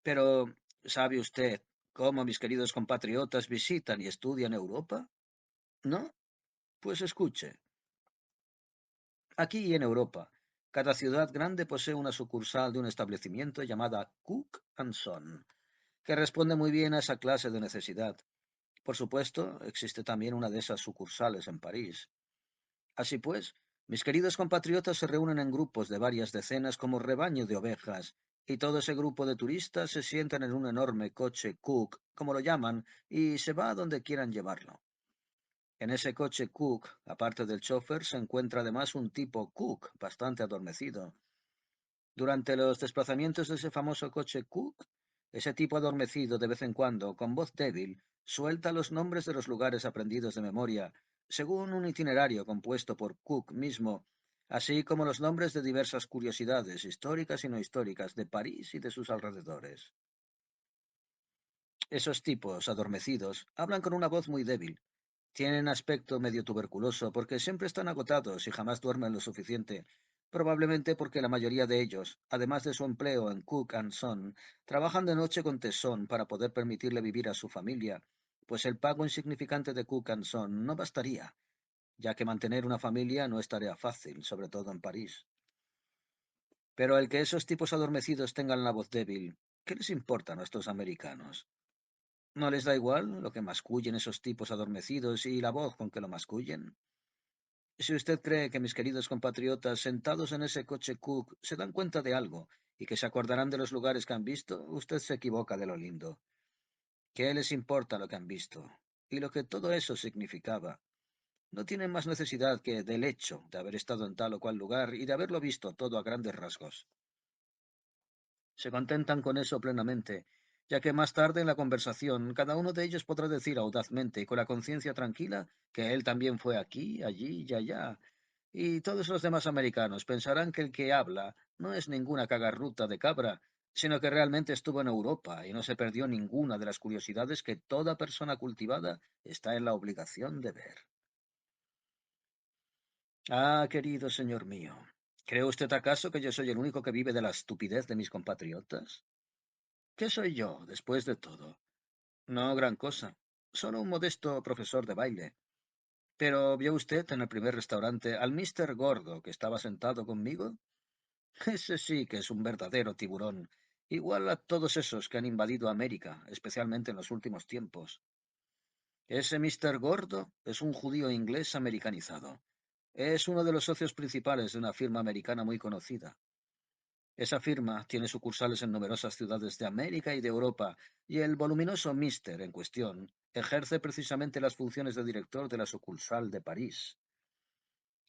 Pero, ¿sabe usted cómo mis queridos compatriotas visitan y estudian Europa? ¿No? Pues escuche. Aquí en Europa, cada ciudad grande posee una sucursal de un establecimiento llamada Cook and Son, que responde muy bien a esa clase de necesidad. Por supuesto, existe también una de esas sucursales en París. Así pues, mis queridos compatriotas se reúnen en grupos de varias decenas como rebaño de ovejas, y todo ese grupo de turistas se sientan en un enorme coche Cook, como lo llaman, y se va a donde quieran llevarlo. En ese coche Cook, aparte del chofer, se encuentra además un tipo Cook, bastante adormecido. Durante los desplazamientos de ese famoso coche Cook, ese tipo adormecido de vez en cuando, con voz débil, suelta los nombres de los lugares aprendidos de memoria, según un itinerario compuesto por Cook mismo, así como los nombres de diversas curiosidades históricas y no históricas de París y de sus alrededores. Esos tipos adormecidos hablan con una voz muy débil. Tienen aspecto medio tuberculoso porque siempre están agotados y jamás duermen lo suficiente, probablemente porque la mayoría de ellos, además de su empleo en Cook and Son, trabajan de noche con tesón para poder permitirle vivir a su familia, pues el pago insignificante de Cook and Son no bastaría, ya que mantener una familia no es tarea fácil, sobre todo en París. Pero el que esos tipos adormecidos tengan la voz débil, ¿qué les importa a nuestros americanos? ¿No les da igual lo que mascullen esos tipos adormecidos y la voz con que lo mascullen? Si usted cree que mis queridos compatriotas sentados en ese coche Cook se dan cuenta de algo y que se acordarán de los lugares que han visto, usted se equivoca de lo lindo. ¿Qué les importa lo que han visto? Y lo que todo eso significaba. No tienen más necesidad que del hecho de haber estado en tal o cual lugar y de haberlo visto todo a grandes rasgos. Se contentan con eso plenamente, ya que más tarde en la conversación cada uno de ellos podrá decir audazmente y con la conciencia tranquila que él también fue aquí, allí y allá. Y todos los demás americanos pensarán que el que habla no es ninguna cagarruta de cabra, sino que realmente estuvo en Europa y no se perdió ninguna de las curiosidades que toda persona cultivada está en la obligación de ver. Ah, querido señor mío, ¿cree usted acaso que yo soy el único que vive de la estupidez de mis compatriotas? ¿Qué soy yo, después de todo? No gran cosa. Solo un modesto profesor de baile. Pero ¿vio usted en el primer restaurante al Mister Gordo que estaba sentado conmigo? Ese sí que es un verdadero tiburón, igual a todos esos que han invadido América, especialmente en los últimos tiempos. Ese Mister Gordo es un judío inglés americanizado. Es uno de los socios principales de una firma americana muy conocida. Esa firma tiene sucursales en numerosas ciudades de América y de Europa, y el voluminoso Mister en cuestión ejerce precisamente las funciones de director de la sucursal de París.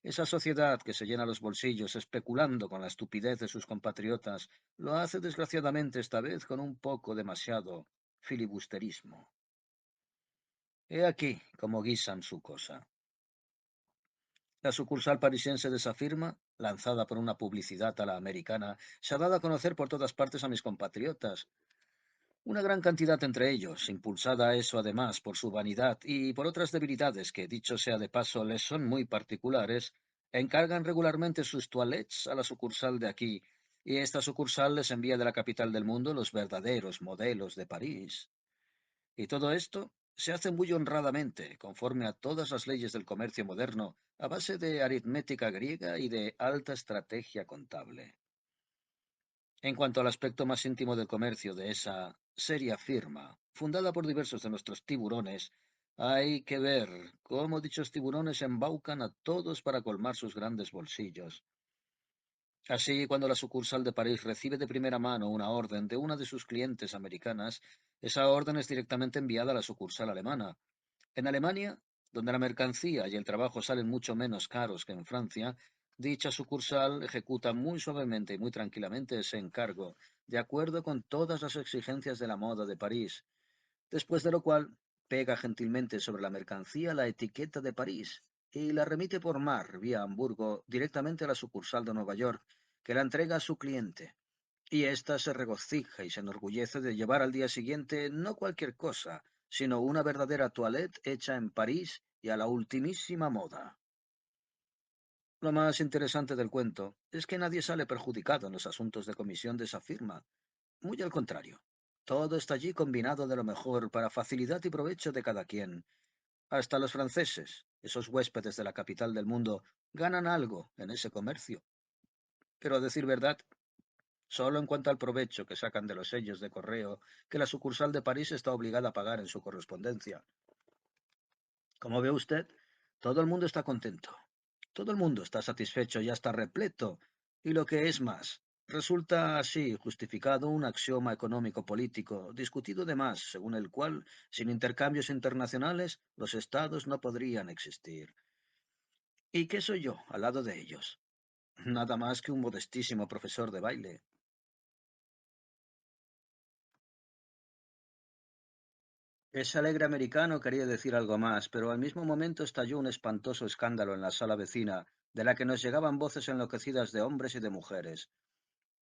Esa sociedad que se llena los bolsillos especulando con la estupidez de sus compatriotas lo hace desgraciadamente esta vez con un poco demasiado filibusterismo. He aquí cómo guisan su cosa. La sucursal parisiense de esa firma, lanzada por una publicidad a la americana, se ha dado a conocer por todas partes a mis compatriotas. Una gran cantidad entre ellos, impulsada a eso además por su vanidad y por otras debilidades que, dicho sea de paso, les son muy particulares, encargan regularmente sus toilettes a la sucursal de aquí, y esta sucursal les envía de la capital del mundo los verdaderos modelos de París. Y todo esto se hace muy honradamente, conforme a todas las leyes del comercio moderno, a base de aritmética griega y de alta estrategia contable. En cuanto al aspecto más íntimo del comercio de esa seria firma, fundada por diversos de nuestros tiburones, Hay que ver cómo dichos tiburones embaucan a todos para colmar sus grandes bolsillos. Así, cuando la sucursal de París recibe de primera mano una orden de una de sus clientes americanas, esa orden es directamente enviada a la sucursal alemana. En Alemania, donde la mercancía y el trabajo salen mucho menos caros que en Francia, dicha sucursal ejecuta muy suavemente y muy tranquilamente ese encargo, de acuerdo con todas las exigencias de la moda de París, después de lo cual pega gentilmente sobre la mercancía la etiqueta de París y la remite por mar vía Hamburgo directamente a la sucursal de Nueva York, que la entrega a su cliente. Y ésta se regocija y se enorgullece de llevar al día siguiente no cualquier cosa, sino una verdadera toilette hecha en París y a la ultimísima moda. Lo más interesante del cuento es que nadie sale perjudicado en los asuntos de comisión de esa firma. Muy al contrario. Todo está allí combinado de lo mejor para facilidad y provecho de cada quien. Hasta los franceses, esos huéspedes de la capital del mundo, ganan algo en ese comercio. Pero a decir verdad, solo en cuanto al provecho que sacan de los sellos de correo que la sucursal de París está obligada a pagar en su correspondencia. Como ve usted, todo el mundo está contento. Todo el mundo está satisfecho y hasta repleto. Y lo que es más, resulta así justificado un axioma económico-político, discutido de más, según el cual, sin intercambios internacionales, los estados no podrían existir. ¿Y qué soy yo al lado de ellos? Nada más que un modestísimo profesor de baile. Ese alegre americano quería decir algo más, pero al mismo momento estalló un espantoso escándalo en la sala vecina, de la que nos llegaban voces enloquecidas de hombres y de mujeres.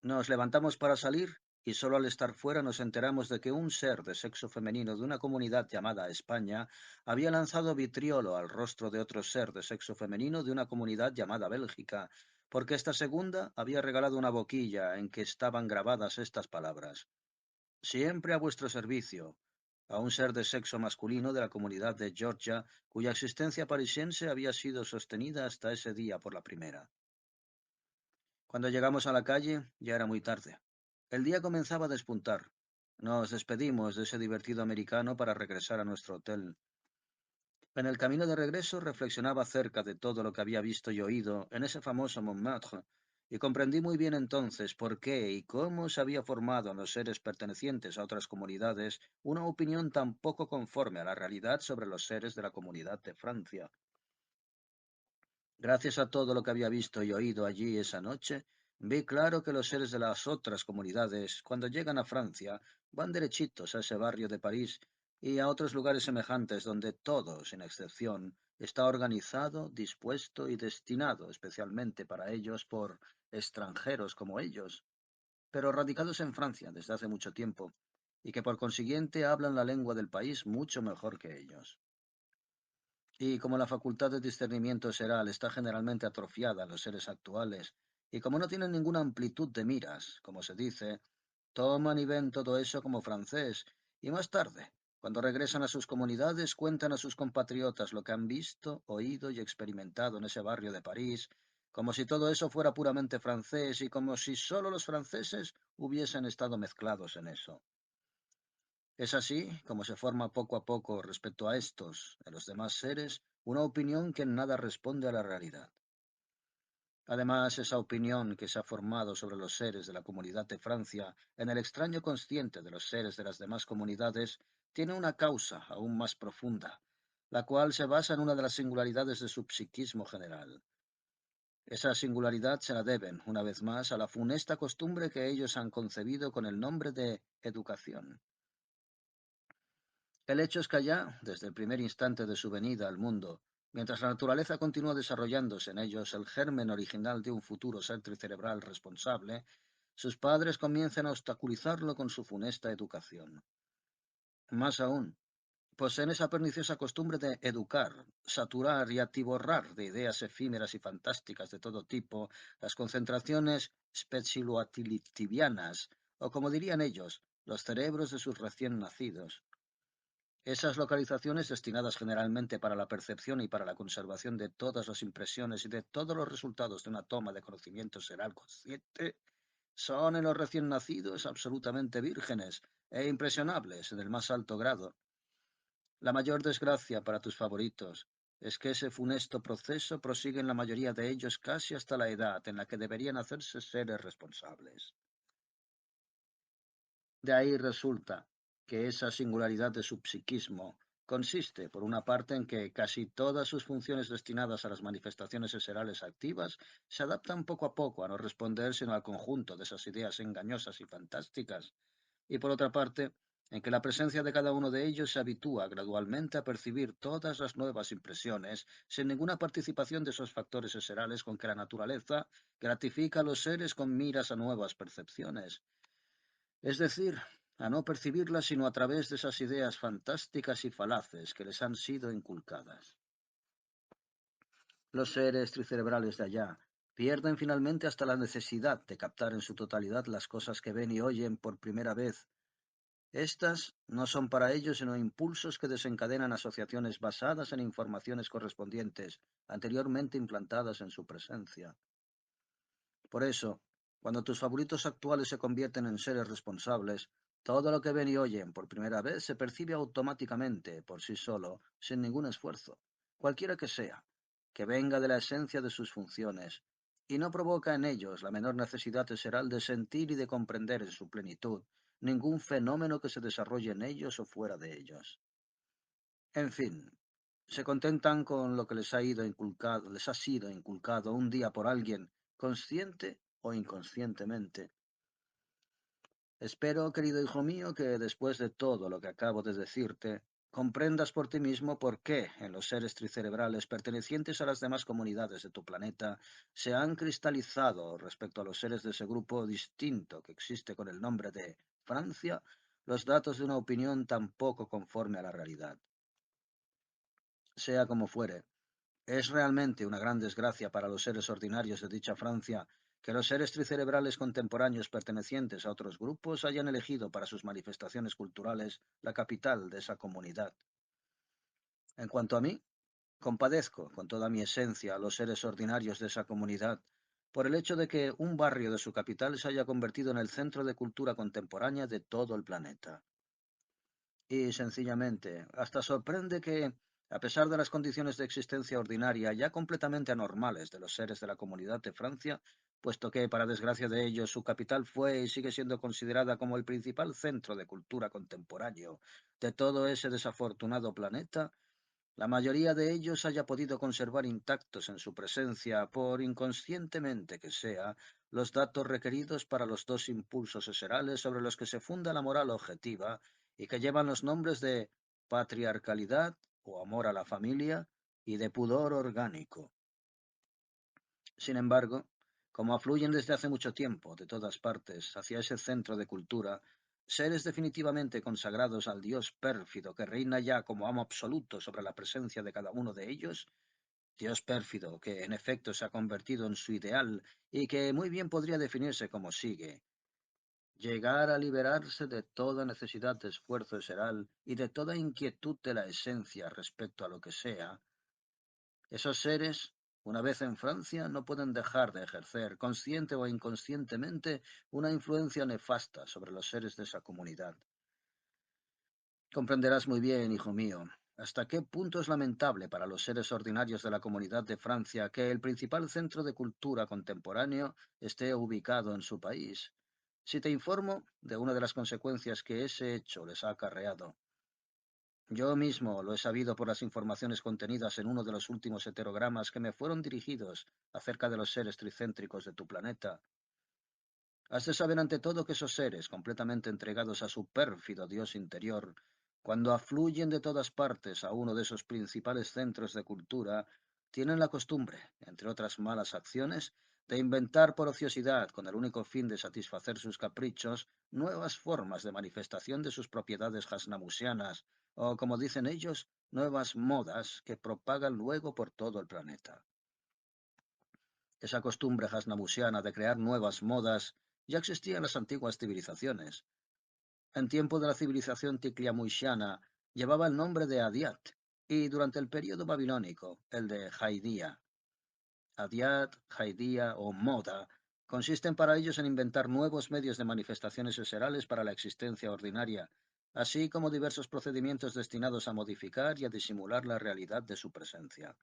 Nos levantamos para salir, y solo al estar fuera nos enteramos de que un ser de sexo femenino de una comunidad llamada España había lanzado vitriolo al rostro de otro ser de sexo femenino de una comunidad llamada Bélgica, porque esta segunda había regalado una boquilla en que estaban grabadas estas palabras: Siempre a vuestro servicio, a un ser de sexo masculino de la comunidad de Georgia, cuya existencia parisiense había sido sostenida hasta ese día por la primera. Cuando llegamos a la calle, ya era muy tarde. El día comenzaba a despuntar. Nos despedimos de ese divertido americano para regresar a nuestro hotel. En el camino de regreso reflexionaba acerca de todo lo que había visto y oído en ese famoso Montmartre, y comprendí muy bien entonces por qué y cómo se había formado en los seres pertenecientes a otras comunidades una opinión tan poco conforme a la realidad sobre los seres de la comunidad de Francia. Gracias a todo lo que había visto y oído allí esa noche, vi claro que los seres de las otras comunidades, cuando llegan a Francia, van derechitos a ese barrio de París y a otros lugares semejantes donde todo, sin excepción, está organizado, dispuesto y destinado especialmente para ellos por extranjeros como ellos, pero radicados en Francia desde hace mucho tiempo, y que por consiguiente hablan la lengua del país mucho mejor que ellos. Y como la facultad de discernimiento seral está generalmente atrofiada en los seres actuales, y como no tienen ninguna amplitud de miras, como se dice, toman y ven todo eso como francés, y más tarde, cuando regresan a sus comunidades, cuentan a sus compatriotas lo que han visto, oído y experimentado en ese barrio de París, como si todo eso fuera puramente francés y como si solo los franceses hubiesen estado mezclados en eso. Es así como se forma poco a poco respecto a estos, de los demás seres, una opinión que en nada responde a la realidad. Además, esa opinión que se ha formado sobre los seres de la comunidad de Francia en el extraño consciente de los seres de las demás comunidades tiene una causa aún más profunda, la cual se basa en una de las singularidades de su psiquismo general. Esa singularidad se la deben, una vez más, a la funesta costumbre que ellos han concebido con el nombre de educación. El hecho es que allá, desde el primer instante de su venida al mundo, mientras la naturaleza continúa desarrollándose en ellos el germen original de un futuro ser tricerebral responsable, sus padres comienzan a obstaculizarlo con su funesta educación. Más aún, poseen esa perniciosa costumbre de educar, saturar y atiborrar de ideas efímeras y fantásticas de todo tipo las concentraciones speculatilivianas, o como dirían ellos, los cerebros de sus recién nacidos. Esas localizaciones, destinadas generalmente para la percepción y para la conservación de todas las impresiones y de todos los resultados de una toma de conocimiento seral consciente, son en los recién nacidos absolutamente vírgenes e impresionables en el más alto grado. La mayor desgracia para tus favoritos es que ese funesto proceso prosigue en la mayoría de ellos casi hasta la edad en la que deberían hacerse seres responsables. De ahí resulta que esa singularidad de su psiquismo consiste, por una parte, en que casi todas sus funciones destinadas a las manifestaciones eserales activas se adaptan poco a poco a no responder sino al conjunto de esas ideas engañosas y fantásticas, y por otra parte, en que la presencia de cada uno de ellos se habitúa gradualmente a percibir todas las nuevas impresiones sin ninguna participación de esos factores eserales con que la naturaleza gratifica a los seres con miras a nuevas percepciones, es decir, a no percibirlas sino a través de esas ideas fantásticas y falaces que les han sido inculcadas. Los seres tricerebrales de allá pierden finalmente hasta la necesidad de captar en su totalidad las cosas que ven y oyen por primera vez. Estas no son para ellos sino impulsos que desencadenan asociaciones basadas en informaciones correspondientes anteriormente implantadas en su presencia. Por eso, cuando tus favoritos actuales se convierten en seres responsables, todo lo que ven y oyen por primera vez se percibe automáticamente, por sí solo, sin ningún esfuerzo, cualquiera que venga de la esencia de sus funciones, y no provoca en ellos la menor necesidad esencial de sentir y de comprender en su plenitud ningún fenómeno que se desarrolle en ellos o fuera de ellos. En fin, se contentan con lo que les ha sido inculcado un día por alguien, consciente o inconscientemente. Espero, querido hijo mío, que después de todo lo que acabo de decirte, comprendas por ti mismo por qué en los seres tricerebrales pertenecientes a las demás comunidades de tu planeta se han cristalizado respecto a los seres de ese grupo distinto que existe con el nombre de Francia los datos de una opinión tan poco conforme a la realidad. Sea como fuere, es realmente una gran desgracia para los seres ordinarios de dicha Francia que los seres tricerebrales contemporáneos pertenecientes a otros grupos hayan elegido para sus manifestaciones culturales la capital de esa comunidad. En cuanto a mí, compadezco con toda mi esencia a los seres ordinarios de esa comunidad por el hecho de que un barrio de su capital se haya convertido en el centro de cultura contemporánea de todo el planeta. Y sencillamente, hasta sorprende que, a pesar de las condiciones de existencia ordinaria ya completamente anormales de los seres de la Comunidad de Francia, puesto que, para desgracia de ellos, su capital fue y sigue siendo considerada como el principal centro de cultura contemporáneo de todo ese desafortunado planeta, la mayoría de ellos haya podido conservar intactos en su presencia, por inconscientemente que sea, los datos requeridos para los dos impulsos eserales sobre los que se funda la moral objetiva y que llevan los nombres de patriarcalidad o amor a la familia y de pudor orgánico. Sin embargo, como afluyen desde hace mucho tiempo de todas partes hacia ese centro de cultura, seres definitivamente consagrados al Dios pérfido que reina ya como amo absoluto sobre la presencia de cada uno de ellos, Dios pérfido que en efecto se ha convertido en su ideal y que muy bien podría definirse como sigue: llegar a liberarse de toda necesidad de esfuerzo seral y de toda inquietud de la esencia respecto a lo que sea. Esos seres, una vez en Francia, no pueden dejar de ejercer, consciente o inconscientemente, una influencia nefasta sobre los seres de esa comunidad. Comprenderás muy bien, hijo mío, hasta qué punto es lamentable para los seres ordinarios de la Comunidad de Francia que el principal centro de cultura contemporáneo esté ubicado en su país. Si te informo de una de las consecuencias que ese hecho les ha acarreado. Yo mismo lo he sabido por las informaciones contenidas en uno de los últimos heterogramas que me fueron dirigidos acerca de los seres tricéntricos de tu planeta. Has de saber ante todo que esos seres, completamente entregados a su pérfido Dios interior, cuando afluyen de todas partes a uno de esos principales centros de cultura, tienen la costumbre, entre otras malas acciones, de inventar por ociosidad, con el único fin de satisfacer sus caprichos, nuevas formas de manifestación de sus propiedades jasnamusianas, o, como dicen ellos, nuevas modas que propagan luego por todo el planeta. Esa costumbre hasnabusiana de crear nuevas modas ya existía en las antiguas civilizaciones. En tiempo de la civilización ticliamuisiana llevaba el nombre de Adiat, y durante el período babilónico el de Haidía. Adiat, Haidía o moda consisten para ellos en inventar nuevos medios de manifestaciones eserales para la existencia ordinaria, así como diversos procedimientos destinados a modificar y a disimular la realidad de su presencia.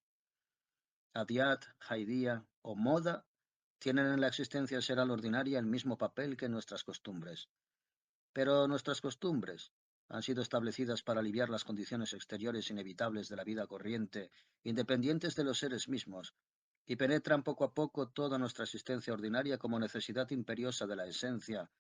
Adiat, Haidía o moda tienen en la existencia seral ordinaria el mismo papel que nuestras costumbres. Pero nuestras costumbres han sido establecidas para aliviar las condiciones exteriores inevitables de la vida corriente, independientes de los seres mismos, y penetran poco a poco toda nuestra existencia ordinaria como necesidad imperiosa de la esencia,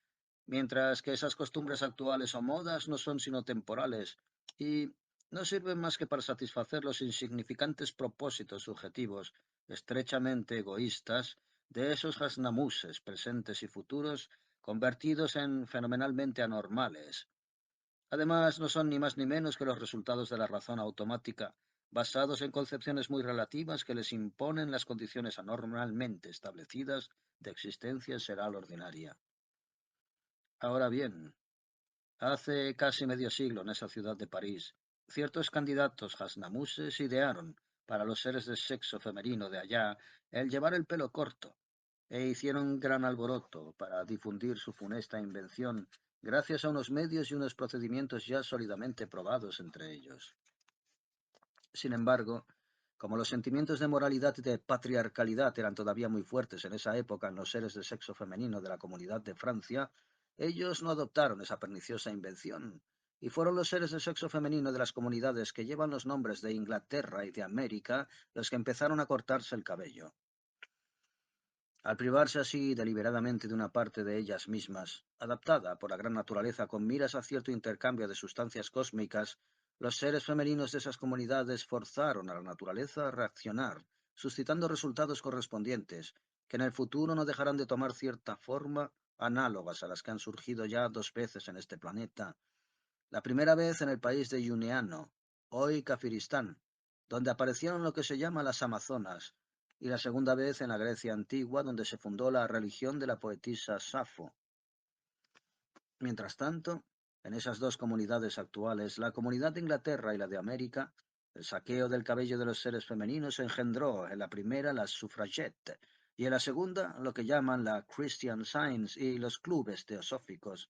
mientras que esas costumbres actuales o modas no son sino temporales y no sirven más que para satisfacer los insignificantes propósitos subjetivos, estrechamente egoístas, de esos hasnamuses presentes y futuros convertidos en fenomenalmente anormales. Además, no son ni más ni menos que los resultados de la razón automática, basados en concepciones muy relativas que les imponen las condiciones anormalmente establecidas de existencia seral ordinaria. Ahora bien, hace casi medio siglo en esa ciudad de París, ciertos candidatos hasnamuses idearon para los seres de sexo femenino de allá el llevar el pelo corto, e hicieron gran alboroto para difundir su funesta invención gracias a unos medios y unos procedimientos ya sólidamente probados entre ellos. Sin embargo, como los sentimientos de moralidad y de patriarcalidad eran todavía muy fuertes en esa época en los seres de sexo femenino de la Comunidad de Francia, ellos no adoptaron esa perniciosa invención, y fueron los seres de sexo femenino de las comunidades que llevan los nombres de Inglaterra y de América los que empezaron a cortarse el cabello. Al privarse así deliberadamente de una parte de ellas mismas, adaptada por la gran naturaleza con miras a cierto intercambio de sustancias cósmicas, los seres femeninos de esas comunidades forzaron a la naturaleza a reaccionar, suscitando resultados correspondientes, que en el futuro no dejarán de tomar cierta forma, análogas a las que han surgido ya dos veces en este planeta. La primera vez en el país de Yuneano, hoy Kafiristán, donde aparecieron lo que se llama las Amazonas, y la segunda vez en la Grecia antigua, donde se fundó la religión de la poetisa Safo. Mientras tanto, en esas dos comunidades actuales, la comunidad de Inglaterra y la de América, el saqueo del cabello de los seres femeninos engendró en la primera las suffragettes y en la segunda lo que llaman la Christian Science y los clubes teosóficos.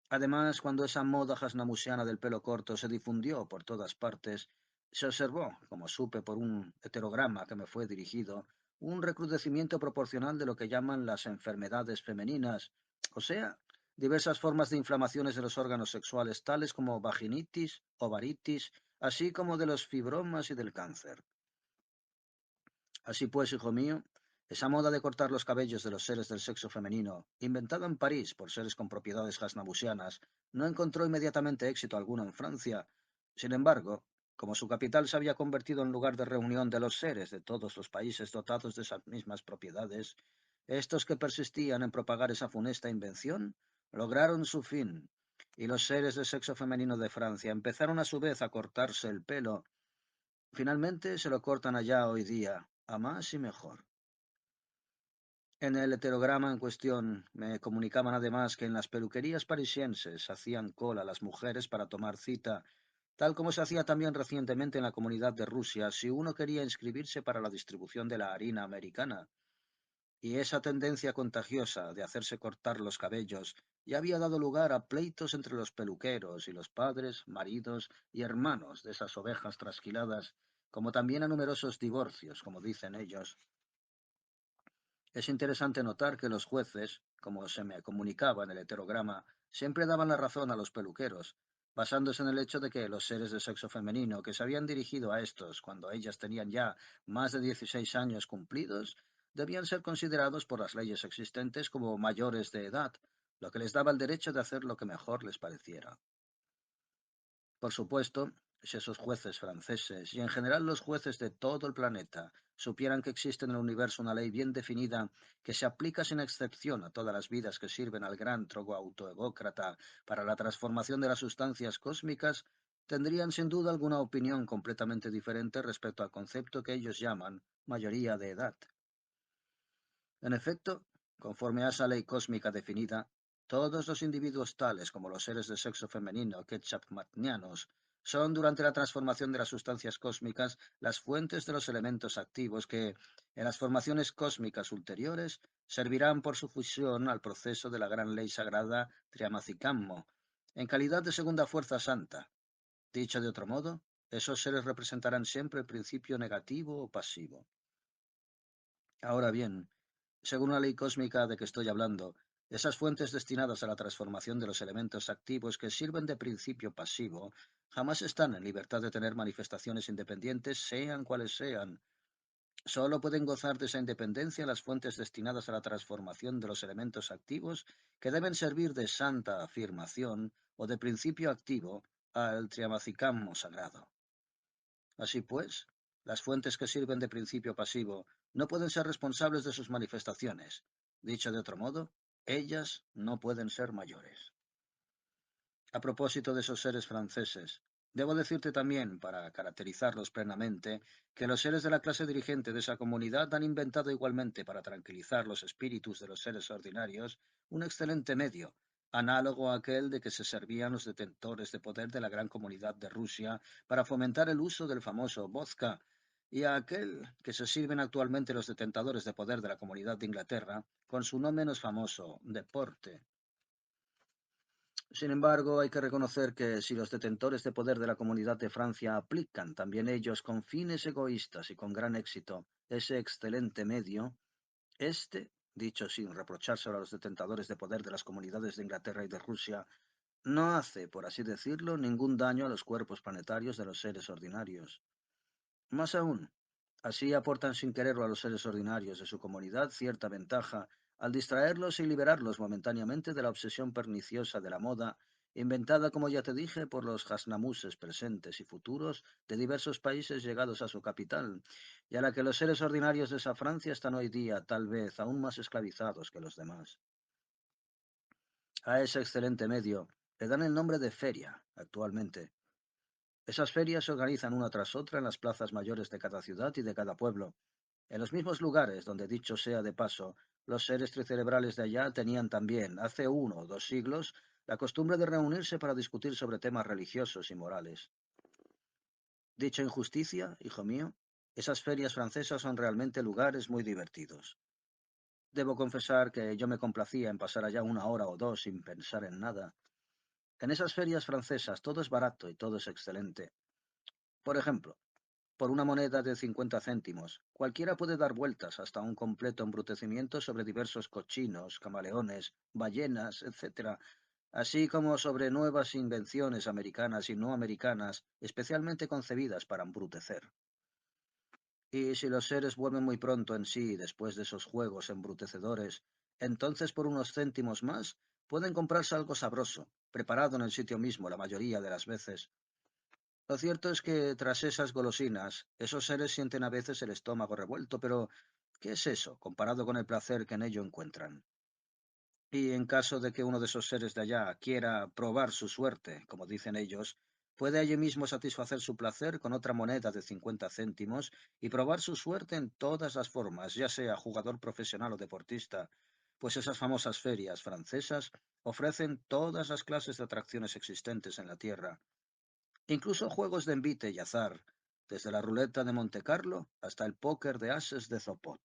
Además, cuando esa moda hasnamusiana del pelo corto se difundió por todas partes, se observó, como supe por un heterograma que me fue dirigido, un recrudecimiento proporcional de lo que llaman las enfermedades femeninas, o sea, diversas formas de inflamaciones de los órganos sexuales, tales como vaginitis, ovaritis, así como de los fibromas y del cáncer. Así pues, hijo mío, esa moda de cortar los cabellos de los seres del sexo femenino, inventada en París por seres con propiedades hasnabusianas, no encontró inmediatamente éxito alguno en Francia. Sin embargo, como su capital se había convertido en lugar de reunión de los seres de todos los países dotados de esas mismas propiedades, estos que persistían en propagar esa funesta invención lograron su fin, y los seres de sexo femenino de Francia empezaron a su vez a cortarse el pelo. Finalmente se lo cortan allá hoy día, a más y mejor. En el heterograma en cuestión me comunicaban además que en las peluquerías parisienses hacían cola las mujeres para tomar cita, tal como se hacía también recientemente en la comunidad de Rusia si uno quería inscribirse para la distribución de la harina americana. Y esa tendencia contagiosa de hacerse cortar los cabellos ya había dado lugar a pleitos entre los peluqueros y los padres, maridos y hermanos de esas ovejas trasquiladas, como también a numerosos divorcios, como dicen ellos. Es interesante notar que los jueces, como se me comunicaba en el heterograma, siempre daban la razón a los peluqueros, basándose en el hecho de que los seres de sexo femenino que se habían dirigido a estos cuando ellas tenían ya más de 16 años cumplidos, debían ser considerados por las leyes existentes como mayores de edad, lo que les daba el derecho de hacer lo que mejor les pareciera. Por supuesto, si esos jueces franceses y en general los jueces de todo el planeta supieran que existe en el universo una ley bien definida que se aplica sin excepción a todas las vidas que sirven al gran trogo autoegócrata para la transformación de las sustancias cósmicas, tendrían sin duda alguna opinión completamente diferente respecto al concepto que ellos llaman mayoría de edad. En efecto, conforme a esa ley cósmica definida, todos los individuos tales como los seres de sexo femenino quetzalcoatlianos son durante la transformación de las sustancias cósmicas las fuentes de los elementos activos que, en las formaciones cósmicas ulteriores, servirán por su fusión al proceso de la gran ley sagrada Triamacicammo, en calidad de segunda fuerza santa. Dicho de otro modo, esos seres representarán siempre el principio negativo o pasivo. Ahora bien, según la ley cósmica de que estoy hablando, esas fuentes destinadas a la transformación de los elementos activos que sirven de principio pasivo jamás están en libertad de tener manifestaciones independientes, sean cuales sean. Solo pueden gozar de esa independencia las fuentes destinadas a la transformación de los elementos activos que deben servir de santa afirmación o de principio activo al triamacicamo sagrado. Así pues, las fuentes que sirven de principio pasivo no pueden ser responsables de sus manifestaciones. Dicho de otro modo, ellas no pueden ser mayores. A propósito de esos seres franceses, debo decirte también, para caracterizarlos plenamente, que los seres de la clase dirigente de esa comunidad han inventado igualmente para tranquilizar los espíritus de los seres ordinarios un excelente medio, análogo a aquel de que se servían los detentores de poder de la gran comunidad de Rusia para fomentar el uso del famoso vodka, y a aquel que se sirven actualmente los detentadores de poder de la comunidad de Inglaterra con su no menos famoso deporte. Sin embargo, hay que reconocer que si los detentores de poder de la Comunidad de Francia aplican también ellos con fines egoístas y con gran éxito ese excelente medio, este, dicho sin reprochárselo a los detentadores de poder de las comunidades de Inglaterra y de Rusia, no hace, por así decirlo, ningún daño a los cuerpos planetarios de los seres ordinarios. Más aún, así aportan sin quererlo a los seres ordinarios de su comunidad cierta ventaja al distraerlos y liberarlos momentáneamente de la obsesión perniciosa de la moda, inventada, como ya te dije, por los hasnamuses presentes y futuros de diversos países llegados a su capital, y a la que los seres ordinarios de esa Francia están hoy día tal vez aún más esclavizados que los demás. A ese excelente medio le dan el nombre de feria actualmente. Esas ferias se organizan una tras otra en las plazas mayores de cada ciudad y de cada pueblo, en los mismos lugares donde, dicho sea de paso, los seres tricerebrales de allá tenían también, hace 1 o 2 siglos, la costumbre de reunirse para discutir sobre temas religiosos y morales. Dicha injusticia, hijo mío, esas ferias francesas son realmente lugares muy divertidos. Debo confesar que yo me complacía en pasar allá 1 hora o 2 sin pensar en nada. En esas ferias francesas todo es barato y todo es excelente. Por ejemplo, por una moneda de 50 céntimos, cualquiera puede dar vueltas hasta un completo embrutecimiento sobre diversos cochinos, camaleones, ballenas, etc., así como sobre nuevas invenciones americanas y no americanas, especialmente concebidas para embrutecer. Y si los seres vuelven muy pronto en sí después de esos juegos embrutecedores, entonces por unos céntimos más pueden comprarse algo sabroso, preparado en el sitio mismo la mayoría de las veces. Lo cierto es que tras esas golosinas, esos seres sienten a veces el estómago revuelto, pero ¿qué es eso comparado con el placer que en ello encuentran? Y en caso de que uno de esos seres de allá quiera probar su suerte, como dicen ellos, puede allí mismo satisfacer su placer con otra moneda de 50 céntimos y probar su suerte en todas las formas, ya sea jugador profesional o deportista, pues esas famosas ferias francesas ofrecen todas las clases de atracciones existentes en la Tierra, incluso juegos de envite y azar, desde la ruleta de Monte Carlo hasta el póker de ases de Sopot.